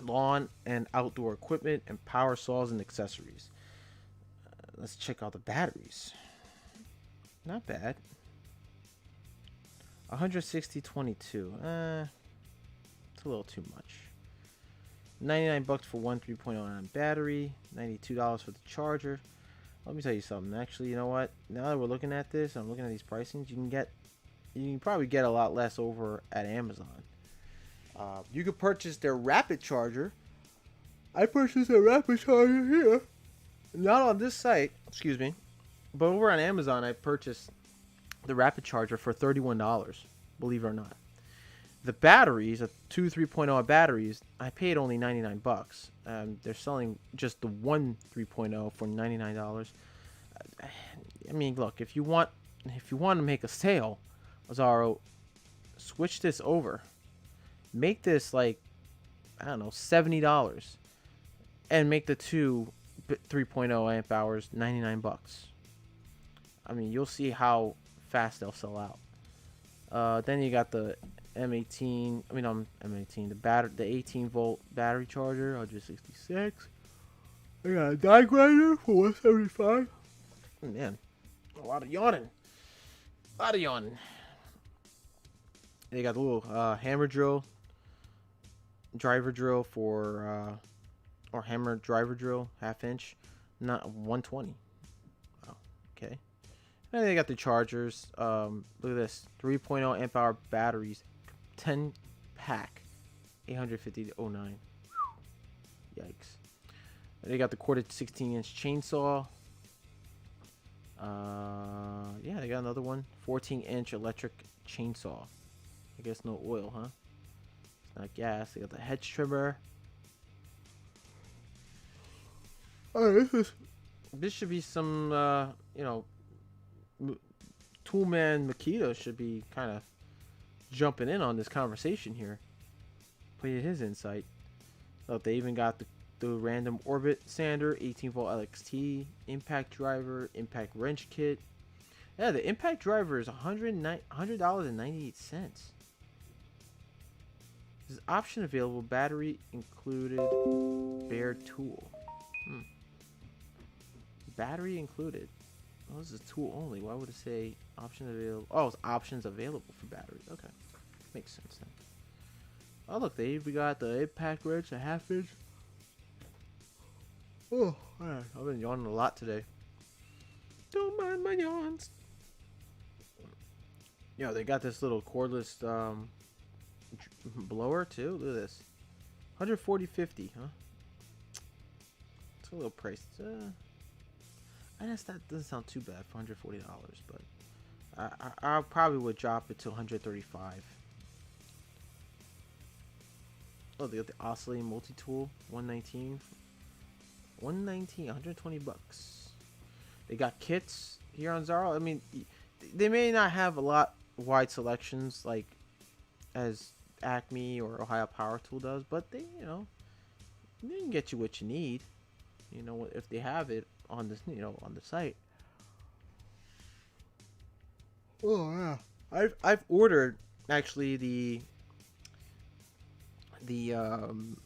lawn and outdoor equipment, and power saws and accessories. Let's check out the batteries. Not bad. 160.22. It's a little too much. $99 for one 3.09 battery. $92 for the charger. Let me tell you something. Actually, you know what? Now that we're looking at this, I'm looking at these pricings. You can probably get a lot less over at Amazon. You could purchase their rapid charger. I purchased a rapid charger here. Not on this site, excuse me, but over on Amazon, I purchased the rapid charger for $31. Believe it or not. The batteries, two 3.0 batteries, I paid only $99. They're selling just the one 3.0 for $99. I mean, look, if you want to make a sale, Zaro, switch this over. Make this like, I don't know, $70, and make the two 3.0 amp hours $99. I mean, you'll see how fast they'll sell out. Then you got the M18. I mean, M18. The 18 volt battery charger, 166. I got a die grinder for 175. Oh, man, a lot of yawning. They got the little hammer drill, driver drill for or hammer driver drill, 1/2 inch, not 120. Oh, okay. And they got the chargers. Look at this, 3.0 amp hour batteries, 10 pack, 850.09. Yikes. They got the corded 16-inch chainsaw. Yeah, they got another one, 14-inch electric chainsaw. I guess no oil, huh? It's not gas. They got the hedge trimmer. Oh, this should be some, you know, Toolman Makita should be kind of jumping in on this conversation here. Put his insight. Look, they even got the random orbit sander, 18 volt LXT, impact driver, impact wrench kit. Yeah, the impact driver is $100.98. This option available, battery included, bare tool. Battery included. Oh, this is tool only. Why would it say option available? Oh, it's options available for batteries. Okay, makes sense then. Oh, look, we got the impact wrench, a 1/2 inch. Oh, man, I've been yawning a lot today. Don't mind my yawns. Yo, they got this little cordless blower too. Look at this, 140.50, huh? It's a little priced. I guess that doesn't sound too bad for $140, but I probably would drop it to 135. Oh, they got the oscillating multi-tool, 119, 120 bucks. They got kits here on Zara. I mean, they may not have a lot wide selections like as Acme or Ohio Power Tool does, but they, they can get you what you need. If they have it on the, on the site. Oh yeah, I've ordered actually the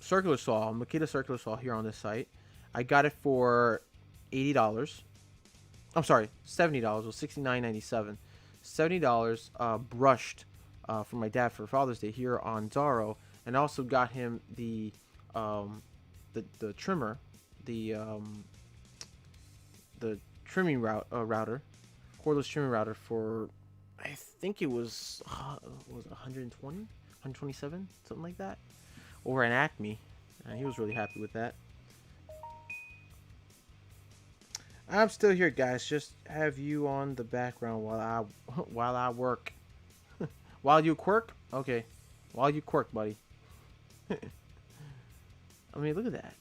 circular saw, Makita circular saw here on this site. I got it for $80. I'm sorry, $70. It was $69.97. $70 brushed for my dad for Father's Day here on Zaro, and I also got him the trimmer, the trimming router, cordless trimming router for, I think it was 120, 127, something like that, over an Acme, and he was really happy with that. I'm still here, guys. Just have you on the background while I work. While you quirk? Okay. While you quirk, buddy. I mean, look at that.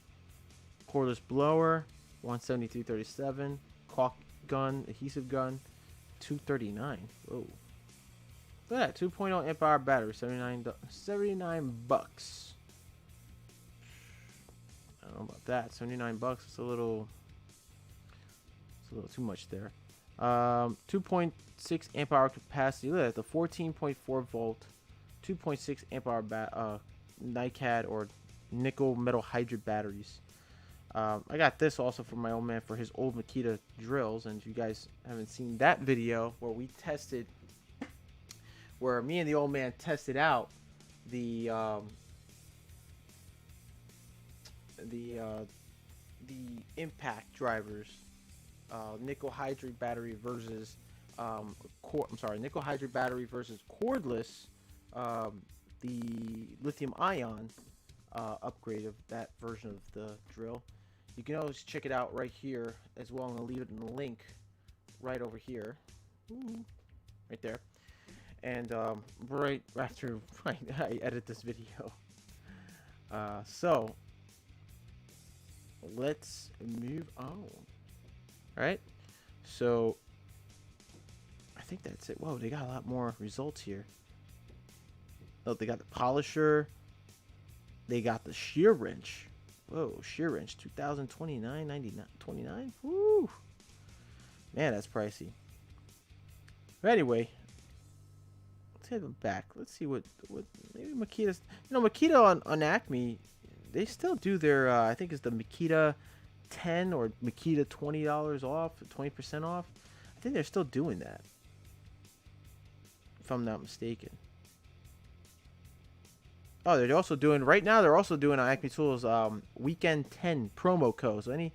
Cordless blower, 173.37. Caulk gun, adhesive gun, 239. Whoa. Look at that. 2.0 amp hour battery, 79 bucks. I don't know about that. 79 bucks. It's a little too much there. 2.6 amp hour capacity. Look at that, the 14.4 volt, 2.6 amp hour NiCad or nickel metal hydride batteries. I got this also from my old man for his old Makita drills, and if you guys haven't seen that video where me and the old man tested out the impact drivers, nickel hydride battery versus nickel hydride battery versus cordless, the lithium ion upgrade of that version of the drill. You can always check it out right here as well. I'm gonna leave it in the link right over here. Ooh, right there. And right after I edit this video. So let's move on. Alright, so I think that's it. Whoa, they got a lot more results here. Oh, they got the polisher. They got the shear wrench. Whoa, shear wrench, $2,029.99. Woo! Man, that's pricey. But anyway, let's head back. Let's see what maybe Makita's. Makita on Acme, they still do their. I think it's the Makita 10 or Makita $20 off, 20% off. I think they're still doing that, if I'm not mistaken. Oh, they're also doing right now. They're also doing on Acme Tools weekend 10 promo code. So any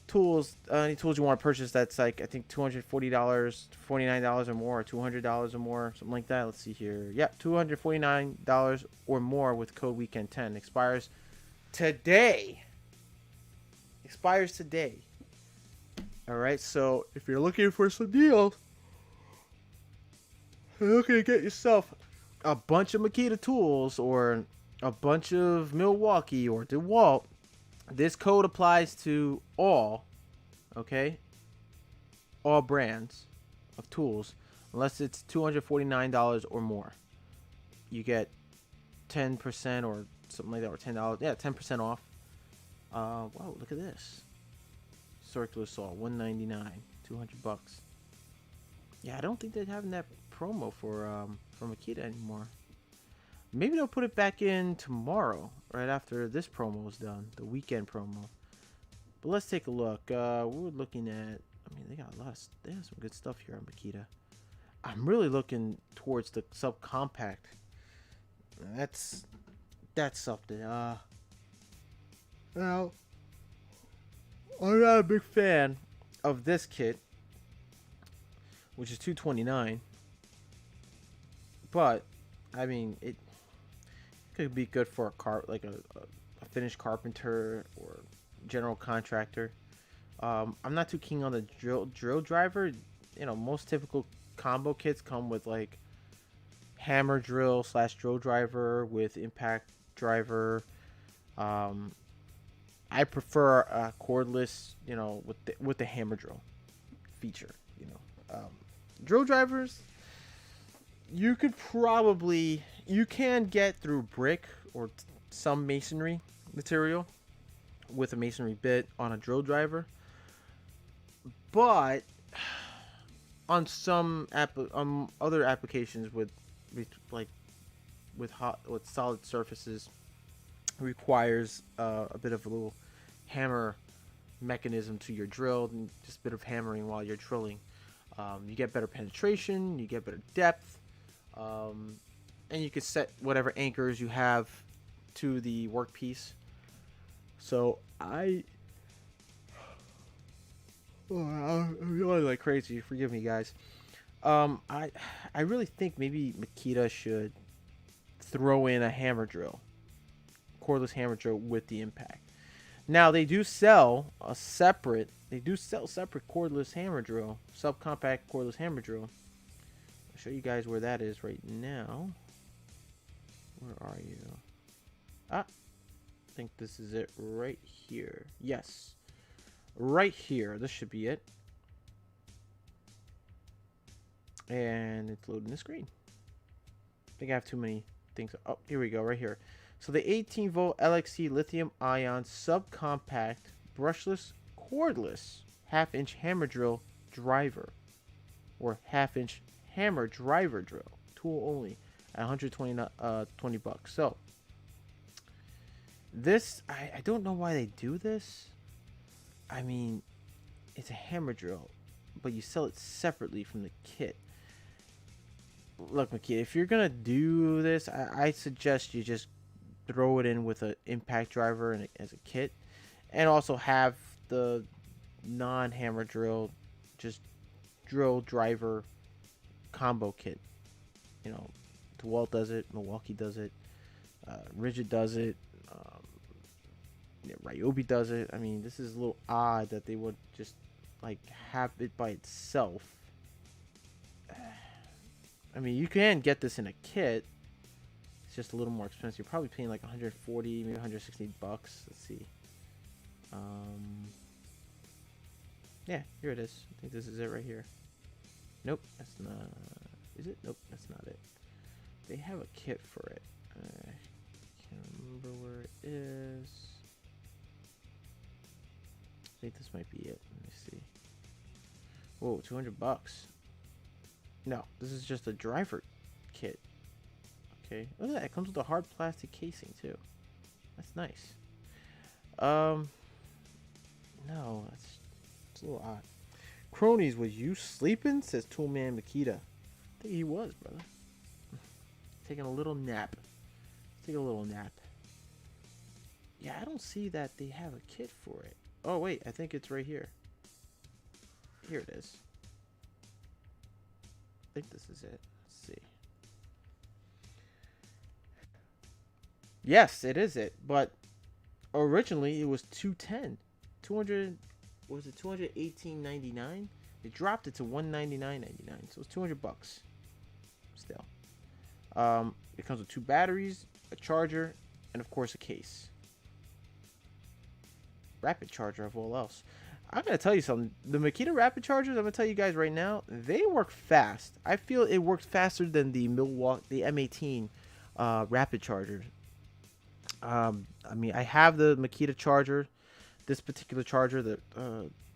tools you want to purchase that's like I think $240, $49 or more, or $200 or more, something like that. Let's see here. Yep, $249 or more with code weekend 10. Expires today. All right, so if you're looking for some deals, you're looking to get yourself a bunch of Makita tools or a bunch of Milwaukee or DeWalt, this code applies to all, okay? All brands of tools, unless it's $249 or more. You get 10% or something like that, or $10. Yeah, 10% off. Wow, look at this. Circular saw, $199, 200 bucks. Yeah, I don't think they're having that promo for Makita anymore. Maybe they'll put it back in tomorrow, right after this promo is done, the weekend promo. But let's take a look. We're looking at. I mean, they got they have some good stuff here on Makita. I'm really looking towards the subcompact. That's something. Well, I'm not a big fan of this kit, which is 229. But I mean, it could be good for a like a finished carpenter or general contractor. I'm not too keen on the drill driver. You know, most typical combo kits come with like hammer drill slash drill driver with impact driver. Um, I prefer a cordless, you know, with the hammer drill feature. You know, drill drivers you can get through brick or some masonry material with a masonry bit on a drill driver, but on other applications like with solid surfaces requires a bit of a little hammer mechanism to your drill and just a bit of hammering while you're drilling. You get better penetration, you get better depth, and you can set whatever anchors you have to the workpiece. So I'm yawning like crazy. Forgive me, guys. I really think maybe Makita should throw in a hammer drill, cordless hammer drill with the impact. Now they do sell separate cordless hammer drill, subcompact cordless hammer drill. I'll show you guys where that is right now. Where are you? I think this is it right here. Yes. Right here. This should be it. And it's loading the screen. I think I have too many things. Oh, here we go. Right here. So the 18-volt LXC lithium ion subcompact brushless cordless half-inch hammer drill driver, or half-inch hammer driver drill, tool only, at 120 bucks. So this, I don't know why they do this. I mean, it's a hammer drill, but you sell it separately from the kit. Look, Makita, if you're gonna do this, I suggest you just throw it in with an impact driver and as a kit, and also have the non-hammer drill, just drill driver combo kit. You know, DeWalt does it, Milwaukee does it, Rigid does it, Ryobi does it. I mean, this is a little odd that they would just like have it by itself. I mean, you can get this in a kit. It's just a little more expensive. You're probably paying like 140, maybe 160 bucks. Let's see. Yeah, here it is. I think this is it right here. Nope, that's not. Is it? Nope, that's not it. They have a kit for it. I can't remember where it is. I think this might be it. Let me see. Whoa, 200 bucks. No, this is just a driver kit. Okay, look at that. It comes with a hard plastic casing too. That's nice. No, it's a little odd. Cronies, was you sleeping? Says Toolman Makita. I think he was, brother. Taking a little nap. Taking a little nap. Yeah, I don't see that they have a kit for it. Oh, wait. I think it's right here. Here it is. I think this is it. Let's see. Yes, it is it. But originally it was 210. 200, was it 218.99? They dropped it to 199.99. So it's 200 bucks. Still. It comes with 2 batteries, a charger, and of course a case. Rapid charger of all else. I'm gonna tell you something. The Makita rapid chargers, I'm gonna tell you guys right now, they work fast. I feel it works faster than the M18 rapid charger. I mean, I have the Makita charger, this particular charger,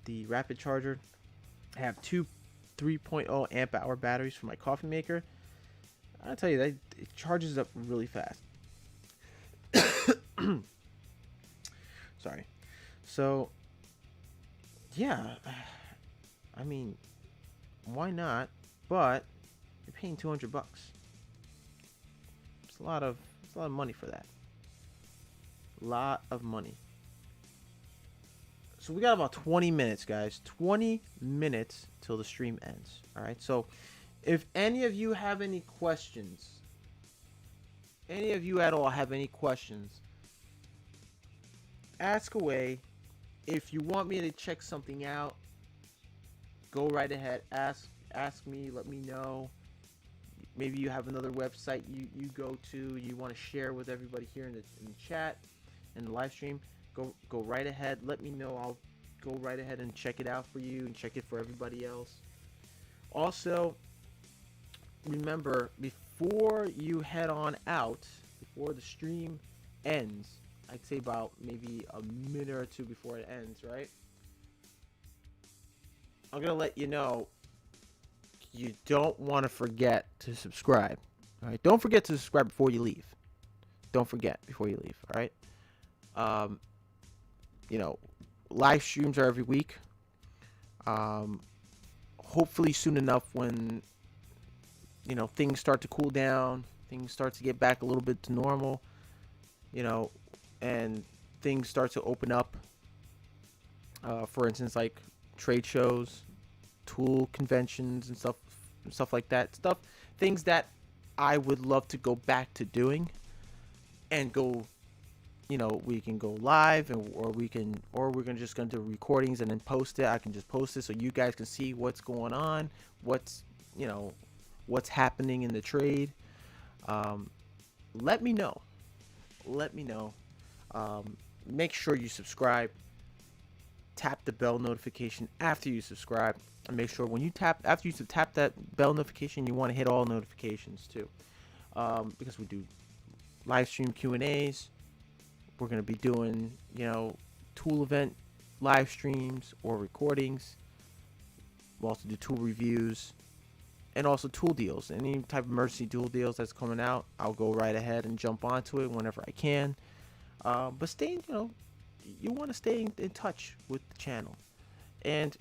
the rapid charger. I have 2 3.0 amp hour batteries for my coffee maker. I'll tell you that it charges up really fast. Sorry. So, yeah, I mean, why not? But you're paying 200 bucks. It's a lot of money for that. Lot of money. So we got about 20 minutes, guys. 20 minutes till the stream ends. All right. So if any of you have any questions, any of you at all have any questions, ask away. If you want me to check something out, go right ahead. Ask me. Let me know. Maybe you have another website you go to, you want to share with everybody here in the chat and the live stream. Go right ahead. Let me know. I'll go right ahead and check it out for you and check it for everybody else. Also, remember, before you head on out, before the stream ends, I'd say about maybe a minute or two before it ends, right? I'm going to let you know you don't want to forget to subscribe. All right? Don't forget to subscribe before you leave. Don't forget before you leave, all right? You know, live streams are every week. Hopefully soon enough when, you know, things start to cool down, things start to get back a little bit to normal, you know, and things start to open up. For instance, like trade shows, tool conventions and stuff like that. Things that I would love to go back to doing and go, you know, we can go live or we're just gonna do recordings and then post it. I can just post it so you guys can see what's going on, what's happening in the trade. Let me know. Make sure you subscribe. Tap the bell notification after you subscribe, and make sure when you tap that bell notification, you want to hit all notifications too, because we do live stream Q&As. We're going to be doing, you know, tool event live streams or recordings. We'll also do tool reviews and also tool deals. Any type of emergency tool deals that's coming out, I'll go right ahead and jump onto it whenever I can. But staying, you know, you want to stay in touch with the channel, and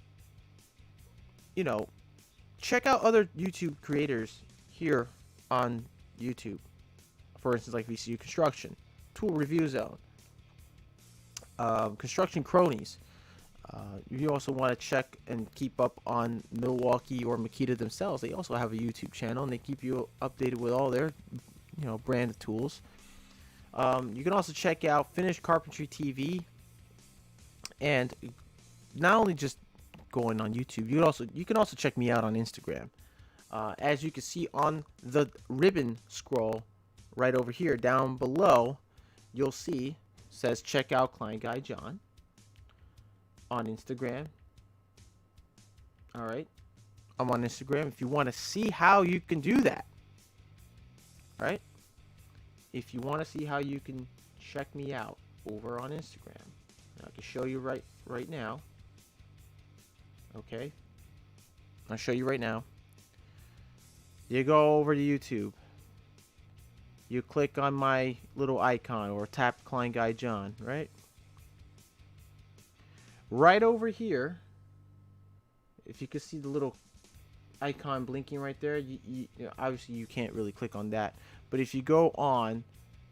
you know, check out other YouTube creators here on YouTube. For instance, like VCU Construction, Tool Review Zone, Construction Cronies. You also want to check and keep up on Milwaukee or Makita themselves. They also have a YouTube channel, and they keep you updated with all their, you know, brand of tools. You can also check out Finished Carpentry TV, and not only just going on YouTube, you can also check me out on Instagram. As you can see on the ribbon scroll right over here down below, you'll see says check out Client Guy John on Instagram. All right, I'm on Instagram. If you want to see how you can do that, right? If you want to see how you can check me out over on Instagram, I can show you right now. Okay, I'll show you right now. You go over to YouTube. You click on my little icon or tap Client Guy John, right? Right over here, if you can see the little icon blinking right there, you know, obviously you can't really click on that. But if you go on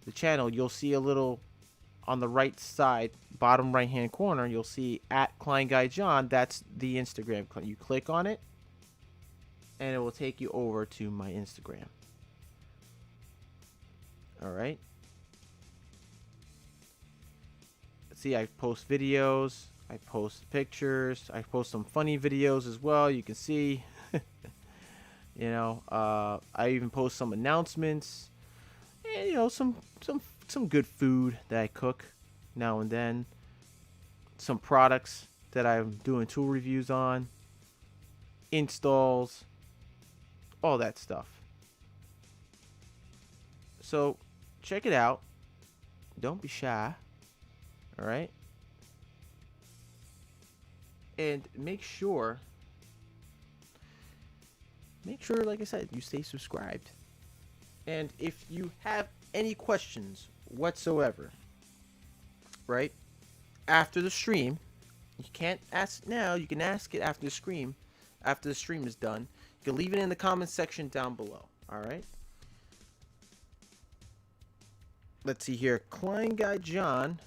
the channel, you'll see a little on the right side, bottom right hand corner, you'll see at Client Guy John. That's the Instagram. You click on it, and it will take you over to my Instagram. All right. See, I post videos, I post pictures, I post some funny videos as well. You can see, you know, I even post some announcements, and you know, some good food that I cook now and then. Some products that I'm doing tool reviews on, installs, all that stuff. So check it out. Don't be shy. All right. And make sure, like I said, you stay subscribed. And if you have any questions whatsoever, right, after the stream, you can't ask now, you can ask it after the stream is done. You can leave it in the comment section down below. All right. Let's see here. Client Guy John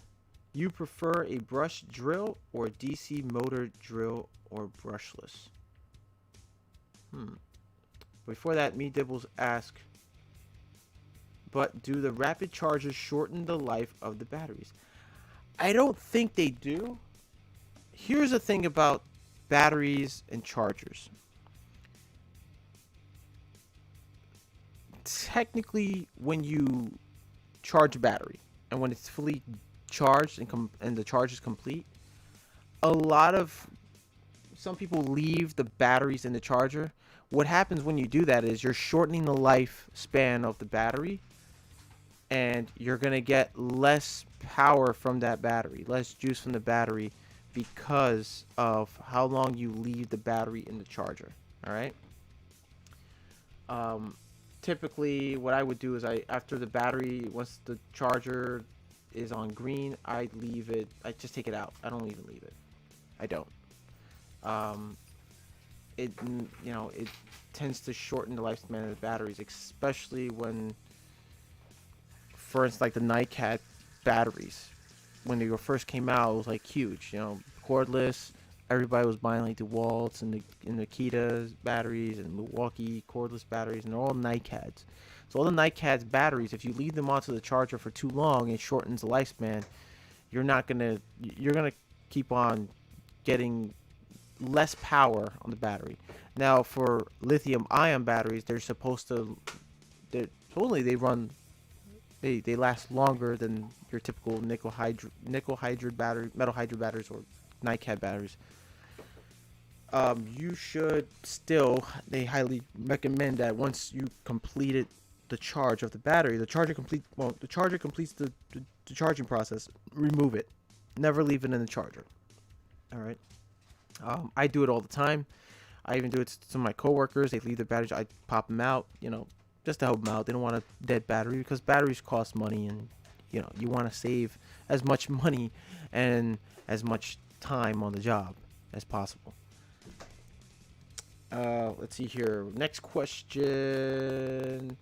You prefer a brush drill or DC motor drill or brushless? Before that, Me Dibbles ask, but do the rapid chargers shorten the life of the batteries? I don't think they do. Here's the thing about batteries and chargers. Technically, when you charge a battery and when it's fully charged and the charge is complete, some people leave the batteries in the charger. What happens when you do that is you're shortening the lifespan of the battery, and you're going to get less power from that battery, less juice from the battery, because of how long you leave the battery in the charger. All right. Typically what I would do is after the battery, once the charger is on green, I just take it out. I don't even leave it. I don't. It it tends to shorten the lifespan of the batteries, especially when, for instance, like the NiCad batteries, when they first came out, it was like huge, cordless. Everybody was buying like DeWalt's and the Nikita batteries and Milwaukee cordless batteries, and they're all NiCads. So all the NiCads batteries, if you leave them onto the charger for too long, it shortens the lifespan. You're gonna keep on getting less power on the battery. Now for lithium ion batteries, supposedly they last longer than your typical nickel hydride battery, metal hydride batteries, or NiCad batteries. You should still, they highly recommend that once you completed the charge of the battery, the charger completes the charging process, remove it. Never leave it in the charger. All right. I do it all the time. I even do it to some of my coworkers. They leave their batteries. I pop them out, just to help them out. They don't want a dead battery because batteries cost money, and you want to save as much money and as much time on the job as possible. Let's see here. Next question.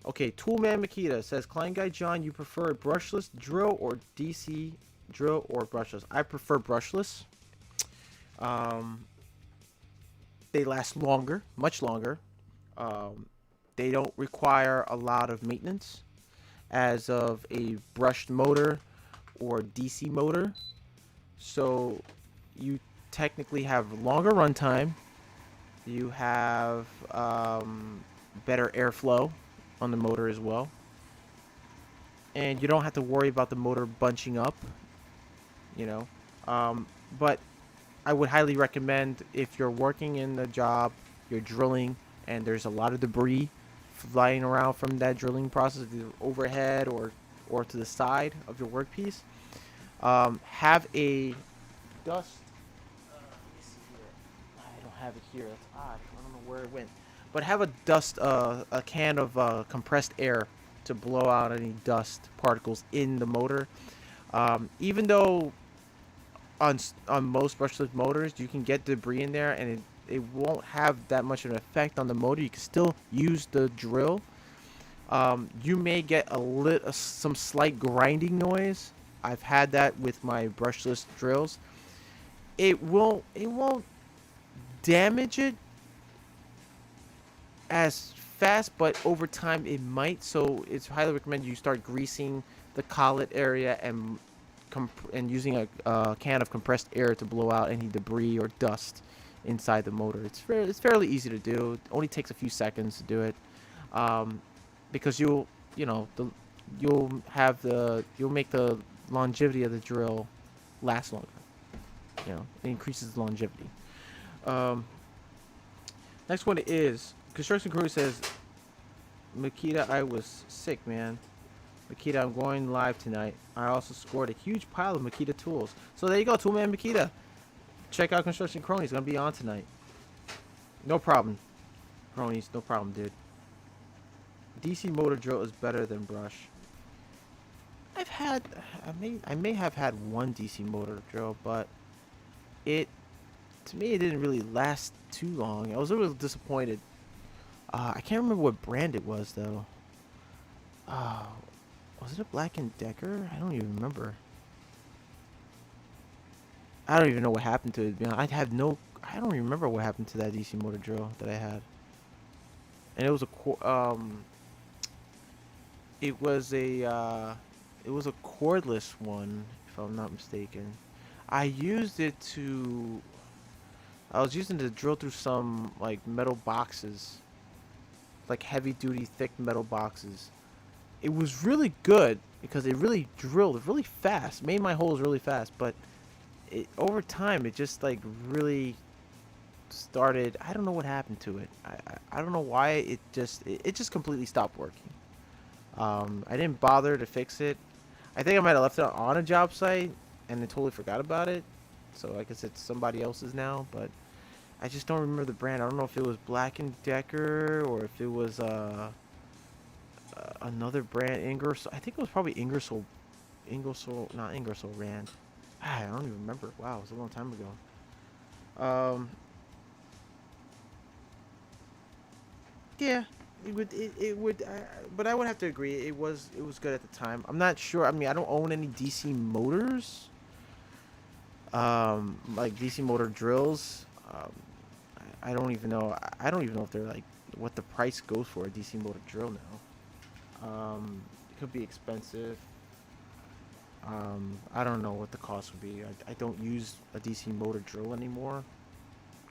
Okay, Toolman Makita says, Klein Guy John, you prefer a brushless drill or DC drill or brushless? I prefer brushless. They last longer, much longer. They don't require a lot of maintenance as of a brushed motor or DC motor. So you technically have longer runtime. You have better airflow on the motor as well. And you don't have to worry about the motor bunching up, But I would highly recommend, if you're working in the job, you're drilling, and there's a lot of debris flying around from that drilling process, either overhead or to the side of your workpiece, have a dust. Let me see here. I don't have it here. That's odd. I don't know where it went. But have a can of compressed air to blow out any dust particles in the motor. Even though on most brushless motors you can get debris in there, and it won't have that much of an effect on the motor. You can still use the drill. You may get some slight grinding noise. I've had that with my brushless drills. It won't damage it as fast, but over time it might. So it's highly recommended you start greasing the collet area and using a can of compressed air to blow out any debris or dust inside the motor. It's fairly easy to do. It only takes a few seconds to do it, because you'll make the longevity of the drill last longer. It increases the longevity. Next one is Construction Crew says, Makita, I was sick, man. Makita, I'm going live tonight. I also scored a huge pile of Makita tools. So there you go, Toolman Makita. Check out Construction Cronies. Gonna be on tonight. No problem, Cronies. No problem, dude. DC motor drill is better than brush. I may have had one DC motor drill, but to me it didn't really last too long. I was a little disappointed. I can't remember what brand it was though. Was it a Black & Decker? I don't even remember. I don't even know what happened to it. I don't remember what happened to that DC motor drill that I had. And it was a cordless one, if I'm not mistaken. I used it to. I was using it to drill through some like metal boxes, like heavy duty thick metal boxes. It was really good because it really drilled really fast, made my holes really fast. But over time, it just like really started. I don't know what happened to it. I don't know why it just completely stopped working. I didn't bother to fix it. I think I might have left it on a job site and then totally forgot about it. So I guess it's somebody else's now, but I just don't remember the brand. I don't know if it was Black and Decker or if it was another brand, Ingersoll. I think it was probably not Ingersoll Rand. I don't even remember. Wow, it was a long time ago. Yeah, but I would have to agree. It was good at the time. I'm not sure. I mean, I don't own any DC motors. Like DC motor drills. I don't even know. I don't even know if they're like what the price goes for a DC motor drill now. It could be expensive. I don't know what the cost would be. I don't use a DC motor drill anymore,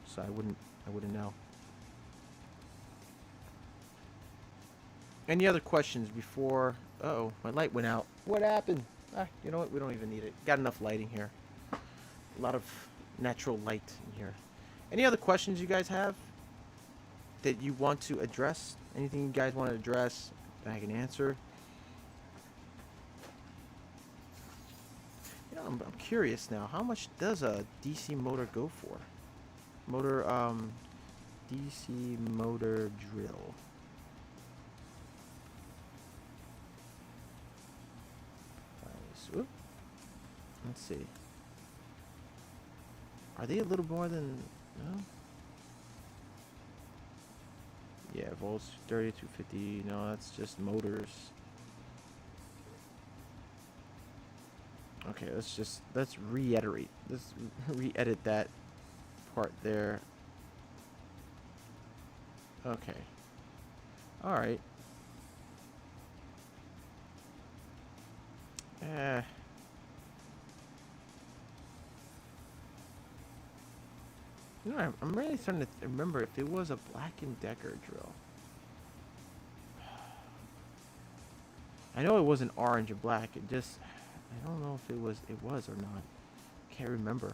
so I wouldn't know. Any other questions before? Uh-oh, my light went out. What happened? You know what? We don't even need it. Got enough lighting here. A lot of natural light in here. Any other questions you guys have that you want to address? Anything you guys want to address that I can answer? You know, I'm curious now. How much does a DC motor go for? DC motor drill. Nice. Let's see. Are they a little more than... No? Yeah, volts 3250. No, that's just motors. Okay, let's reiterate. Let's re-edit that part there. Okay. All right. You know, I'm really starting to remember if it was a Black and Decker drill. I know it wasn't orange or black. It just, I don't know if it was or not. Can't remember.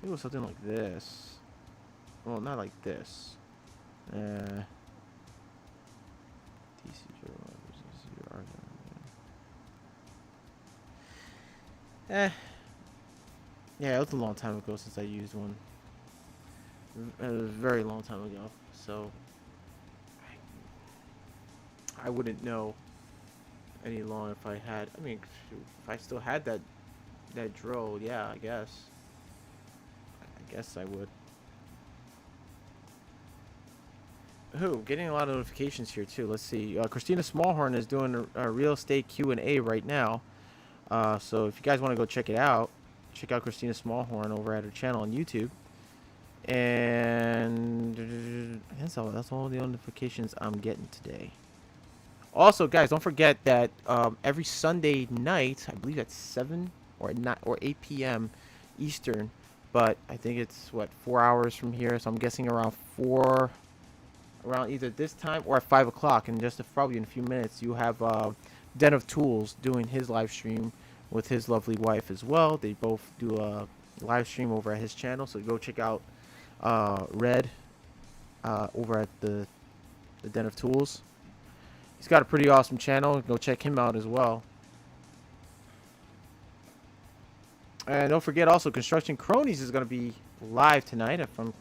It was something like this. Well, not like this. DC drill. Yeah, it was a long time ago since I used one. It was a very long time ago, so I wouldn't know any long if I had. I mean, if I still had that drill, yeah, I guess I would. Who? Getting a lot of notifications here too. Let's see. Christina Smallhorn is doing a real estate Q&A right now. So if you guys want to go check it out, check out Christina Smallhorn over at her channel on YouTube. And that's all the notifications I'm getting today. Also, guys, don't forget that every Sunday night, I believe at 7 or 8 p.m. Eastern, but I think it's 4 hours from here, so I'm guessing around either this time or at 5 o'clock. And probably in a few minutes, you have Den of Tools doing his live stream with his lovely wife as well. They both do a live stream over at his channel, so go check out Red over at the Den of Tools. He's got a pretty awesome channel. Go check him out as well. And don't forget also, Construction Cronies is going to be live tonight, if I'm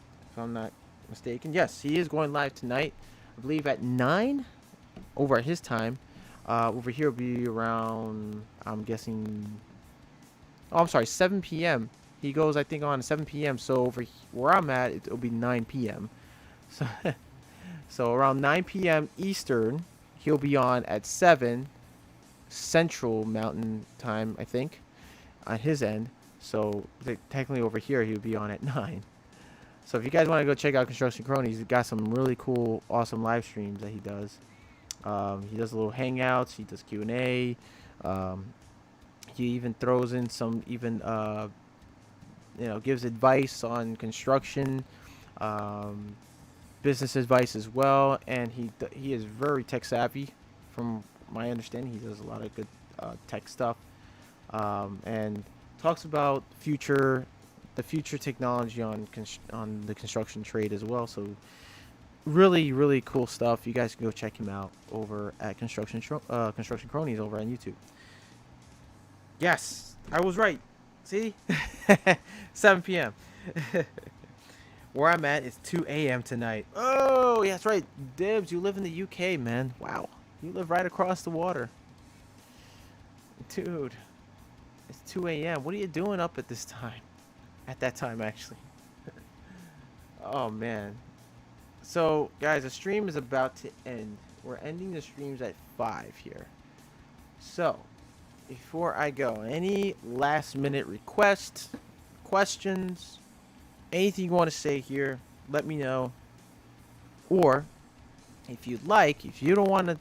not mistaken. Yes, he is going live tonight. I believe at 9 over at his time. Over here will be around, I'm guessing, oh, I'm sorry, 7 p.m. He goes, I think, on 7 p.m. So over where I'm at, it'll be 9 p.m. So, so around 9 p.m. Eastern, he'll be on at 7 Central Mountain Time, I think, on his end. So technically over here he would be on at 9. So if you guys want to go check out Construction Cronies, he's got some really cool, awesome live streams that he does. He does little hangouts. He does Q&A. Um, he even throws in some gives advice on construction, um, business advice as well. And he is very tech savvy, from my understanding. He does a lot of good tech stuff, and talks about the future technology on the construction trade as well. So really, really cool stuff. You guys can go check him out over at Construction Cronies over on YouTube. Yes, I was right. See, 7 p.m. Where I'm at is 2 a.m. tonight. Oh, yeah, that's right. Dibs, you live in the UK, man. Wow, you live right across the water, dude. It's 2 a.m. What are you doing up at this time? At that time, actually. Oh man. So, guys, the stream is about to end. We're ending the streams at 5 here. So, before I go, any last minute requests, questions, anything you want to say here, let me know. Or, if you'd like, if you don't want to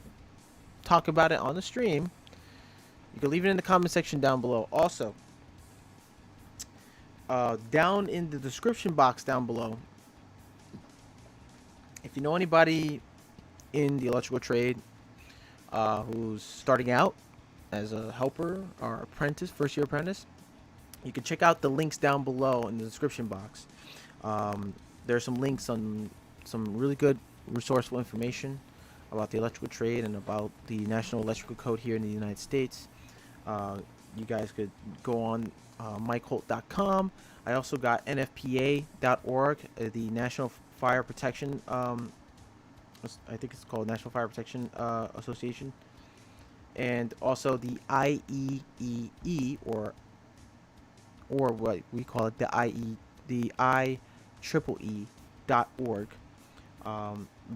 talk about it on the stream, you can leave it in the comment section down below. Also, down in the description box down below, if you know anybody in the electrical trade who's starting out as a helper or apprentice, first year apprentice, you can check out the links down below in the description box. There's some links on some really good resourceful information about the electrical trade and about the National Electrical Code here in the United States. You guys could go on MikeHolt.com. I also got NFPA.org, the National Fire Protection, I think it's called National Fire Protection Association, and also the IEEE, or what we call it, the IEEE.org.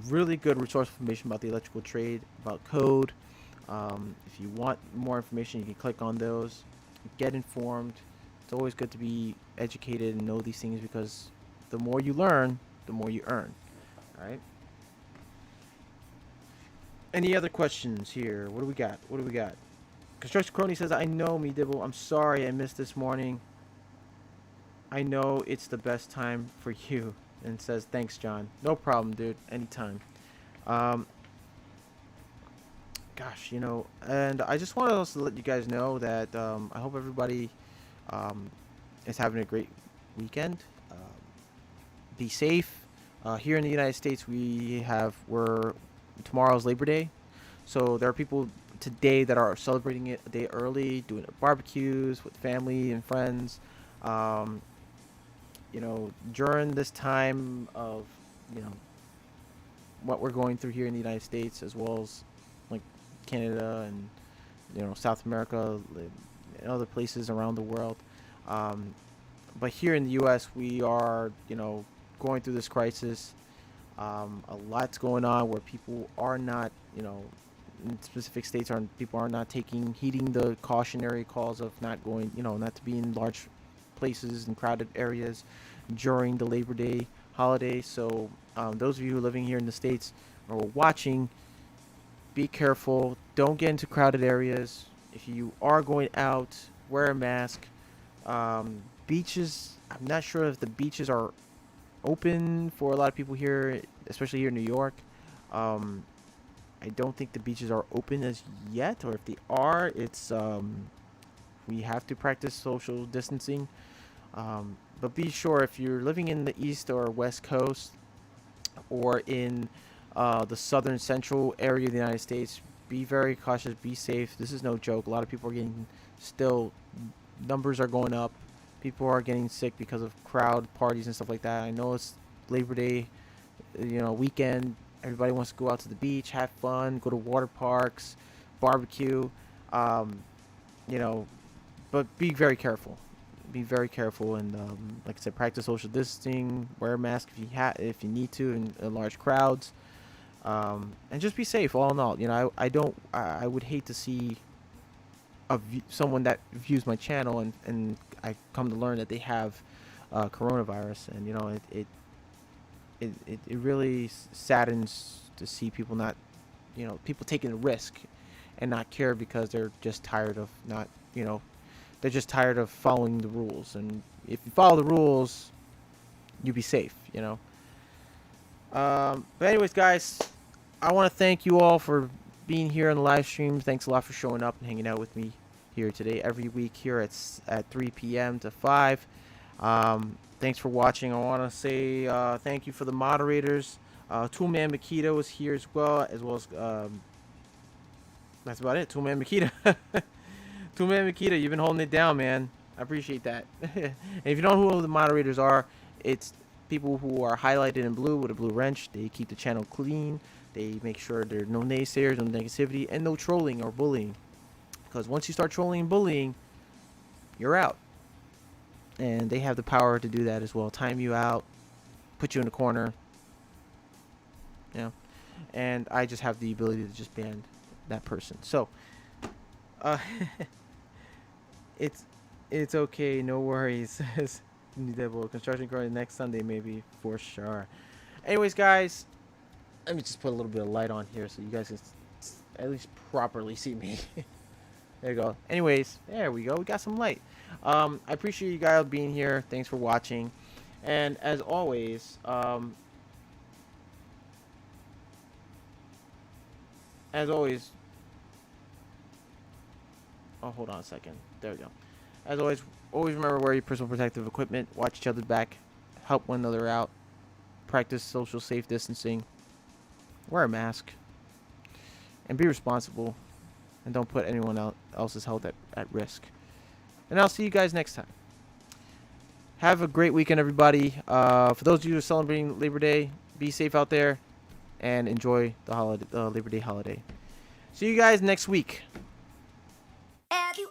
Really good resource information about the electrical trade, about code. If you want more information, you can click on those, get informed. It's always good to be educated and know these things, because the more you learn, the more you earn. All right. Any other questions here? What do we got? Construction Crony says, I know, me Dibble. I'm sorry I missed this morning. I know it's the best time for you. And says, thanks, John. No problem, dude. Anytime. Gosh, and I just want to also let you guys know that I hope everybody is having a great weekend. Be safe. Here in the United States, tomorrow's Labor Day, so there are people today that are celebrating it a day early, doing barbecues with family and friends. During this time of what we're going through here in the United States, as well as like Canada and South America and other places around the world. But here in the U.S., we are going through this crisis. A lot's going on where people are not, in specific states, people are not heeding the cautionary calls of not going, not to be in large places and crowded areas during the Labor Day holiday. So those of you who are living here in the States or watching, be careful. Don't get into crowded areas. If you are going out, wear a mask. Beaches, I'm not sure if the beaches are open for a lot of people here, especially here in New York. I don't think the beaches are open as yet, or if they are, it's we have to practice social distancing. But be sure, if you're living in the East or West Coast, or in the southern central area of the United States, be very cautious, be safe. This is no joke. A lot of people are numbers are going up. People are getting sick because of crowd parties and stuff like that. I know it's Labor Day, weekend. Everybody wants to go out to the beach, have fun, go to water parks, barbecue, but be very careful. Be very careful, and like I said, practice social distancing. Wear a mask if you need to in large crowds, and just be safe. All in all, I would hate to see someone that views my channel and I come to learn that they have coronavirus, and it really saddens to see people not, people taking a risk and not care because they're just tired of not, they're just tired of following the rules. And if you follow the rules, you be safe. But anyways, guys, I want to thank you all for being here on the live stream. Thanks a lot for showing up and hanging out with me here today every week here at 3 p.m. to 5. Thanks for watching. I want to say thank you for the moderators. Toolman Makita was here as well as that's about it. Toolman Makita. Toolman Makita, you've been holding it down, man. I appreciate that. And if you don't know who the moderators are, it's people who are highlighted in blue with a blue wrench. They keep the channel clean. They make sure there are no naysayers, no negativity, and no trolling or bullying. Because once you start trolling and bullying, you're out. And they have the power to do that as well. Time you out, put you in a corner. And I just have the ability to just ban that person. So, it's okay, no worries. Devil construction growing next Sunday maybe for sure. Anyways, guys, let me just put a little bit of light on here so you guys can at least properly see me. There you go. Anyways, there we go. We got some light. I appreciate you guys being here. Thanks for watching. And as always, oh, hold on a second. There we go. As always remember, wear your personal protective equipment. Watch each other's back. Help one another out. Practice social safe distancing. Wear a mask. And be responsible. And don't put anyone else's health at risk. And I'll see you guys next time. Have a great weekend, everybody. For those of you who are celebrating Labor Day, be safe out there. And enjoy the Labor Day holiday. See you guys next week. Have you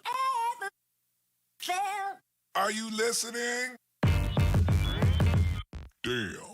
ever felt? Are you listening? Damn.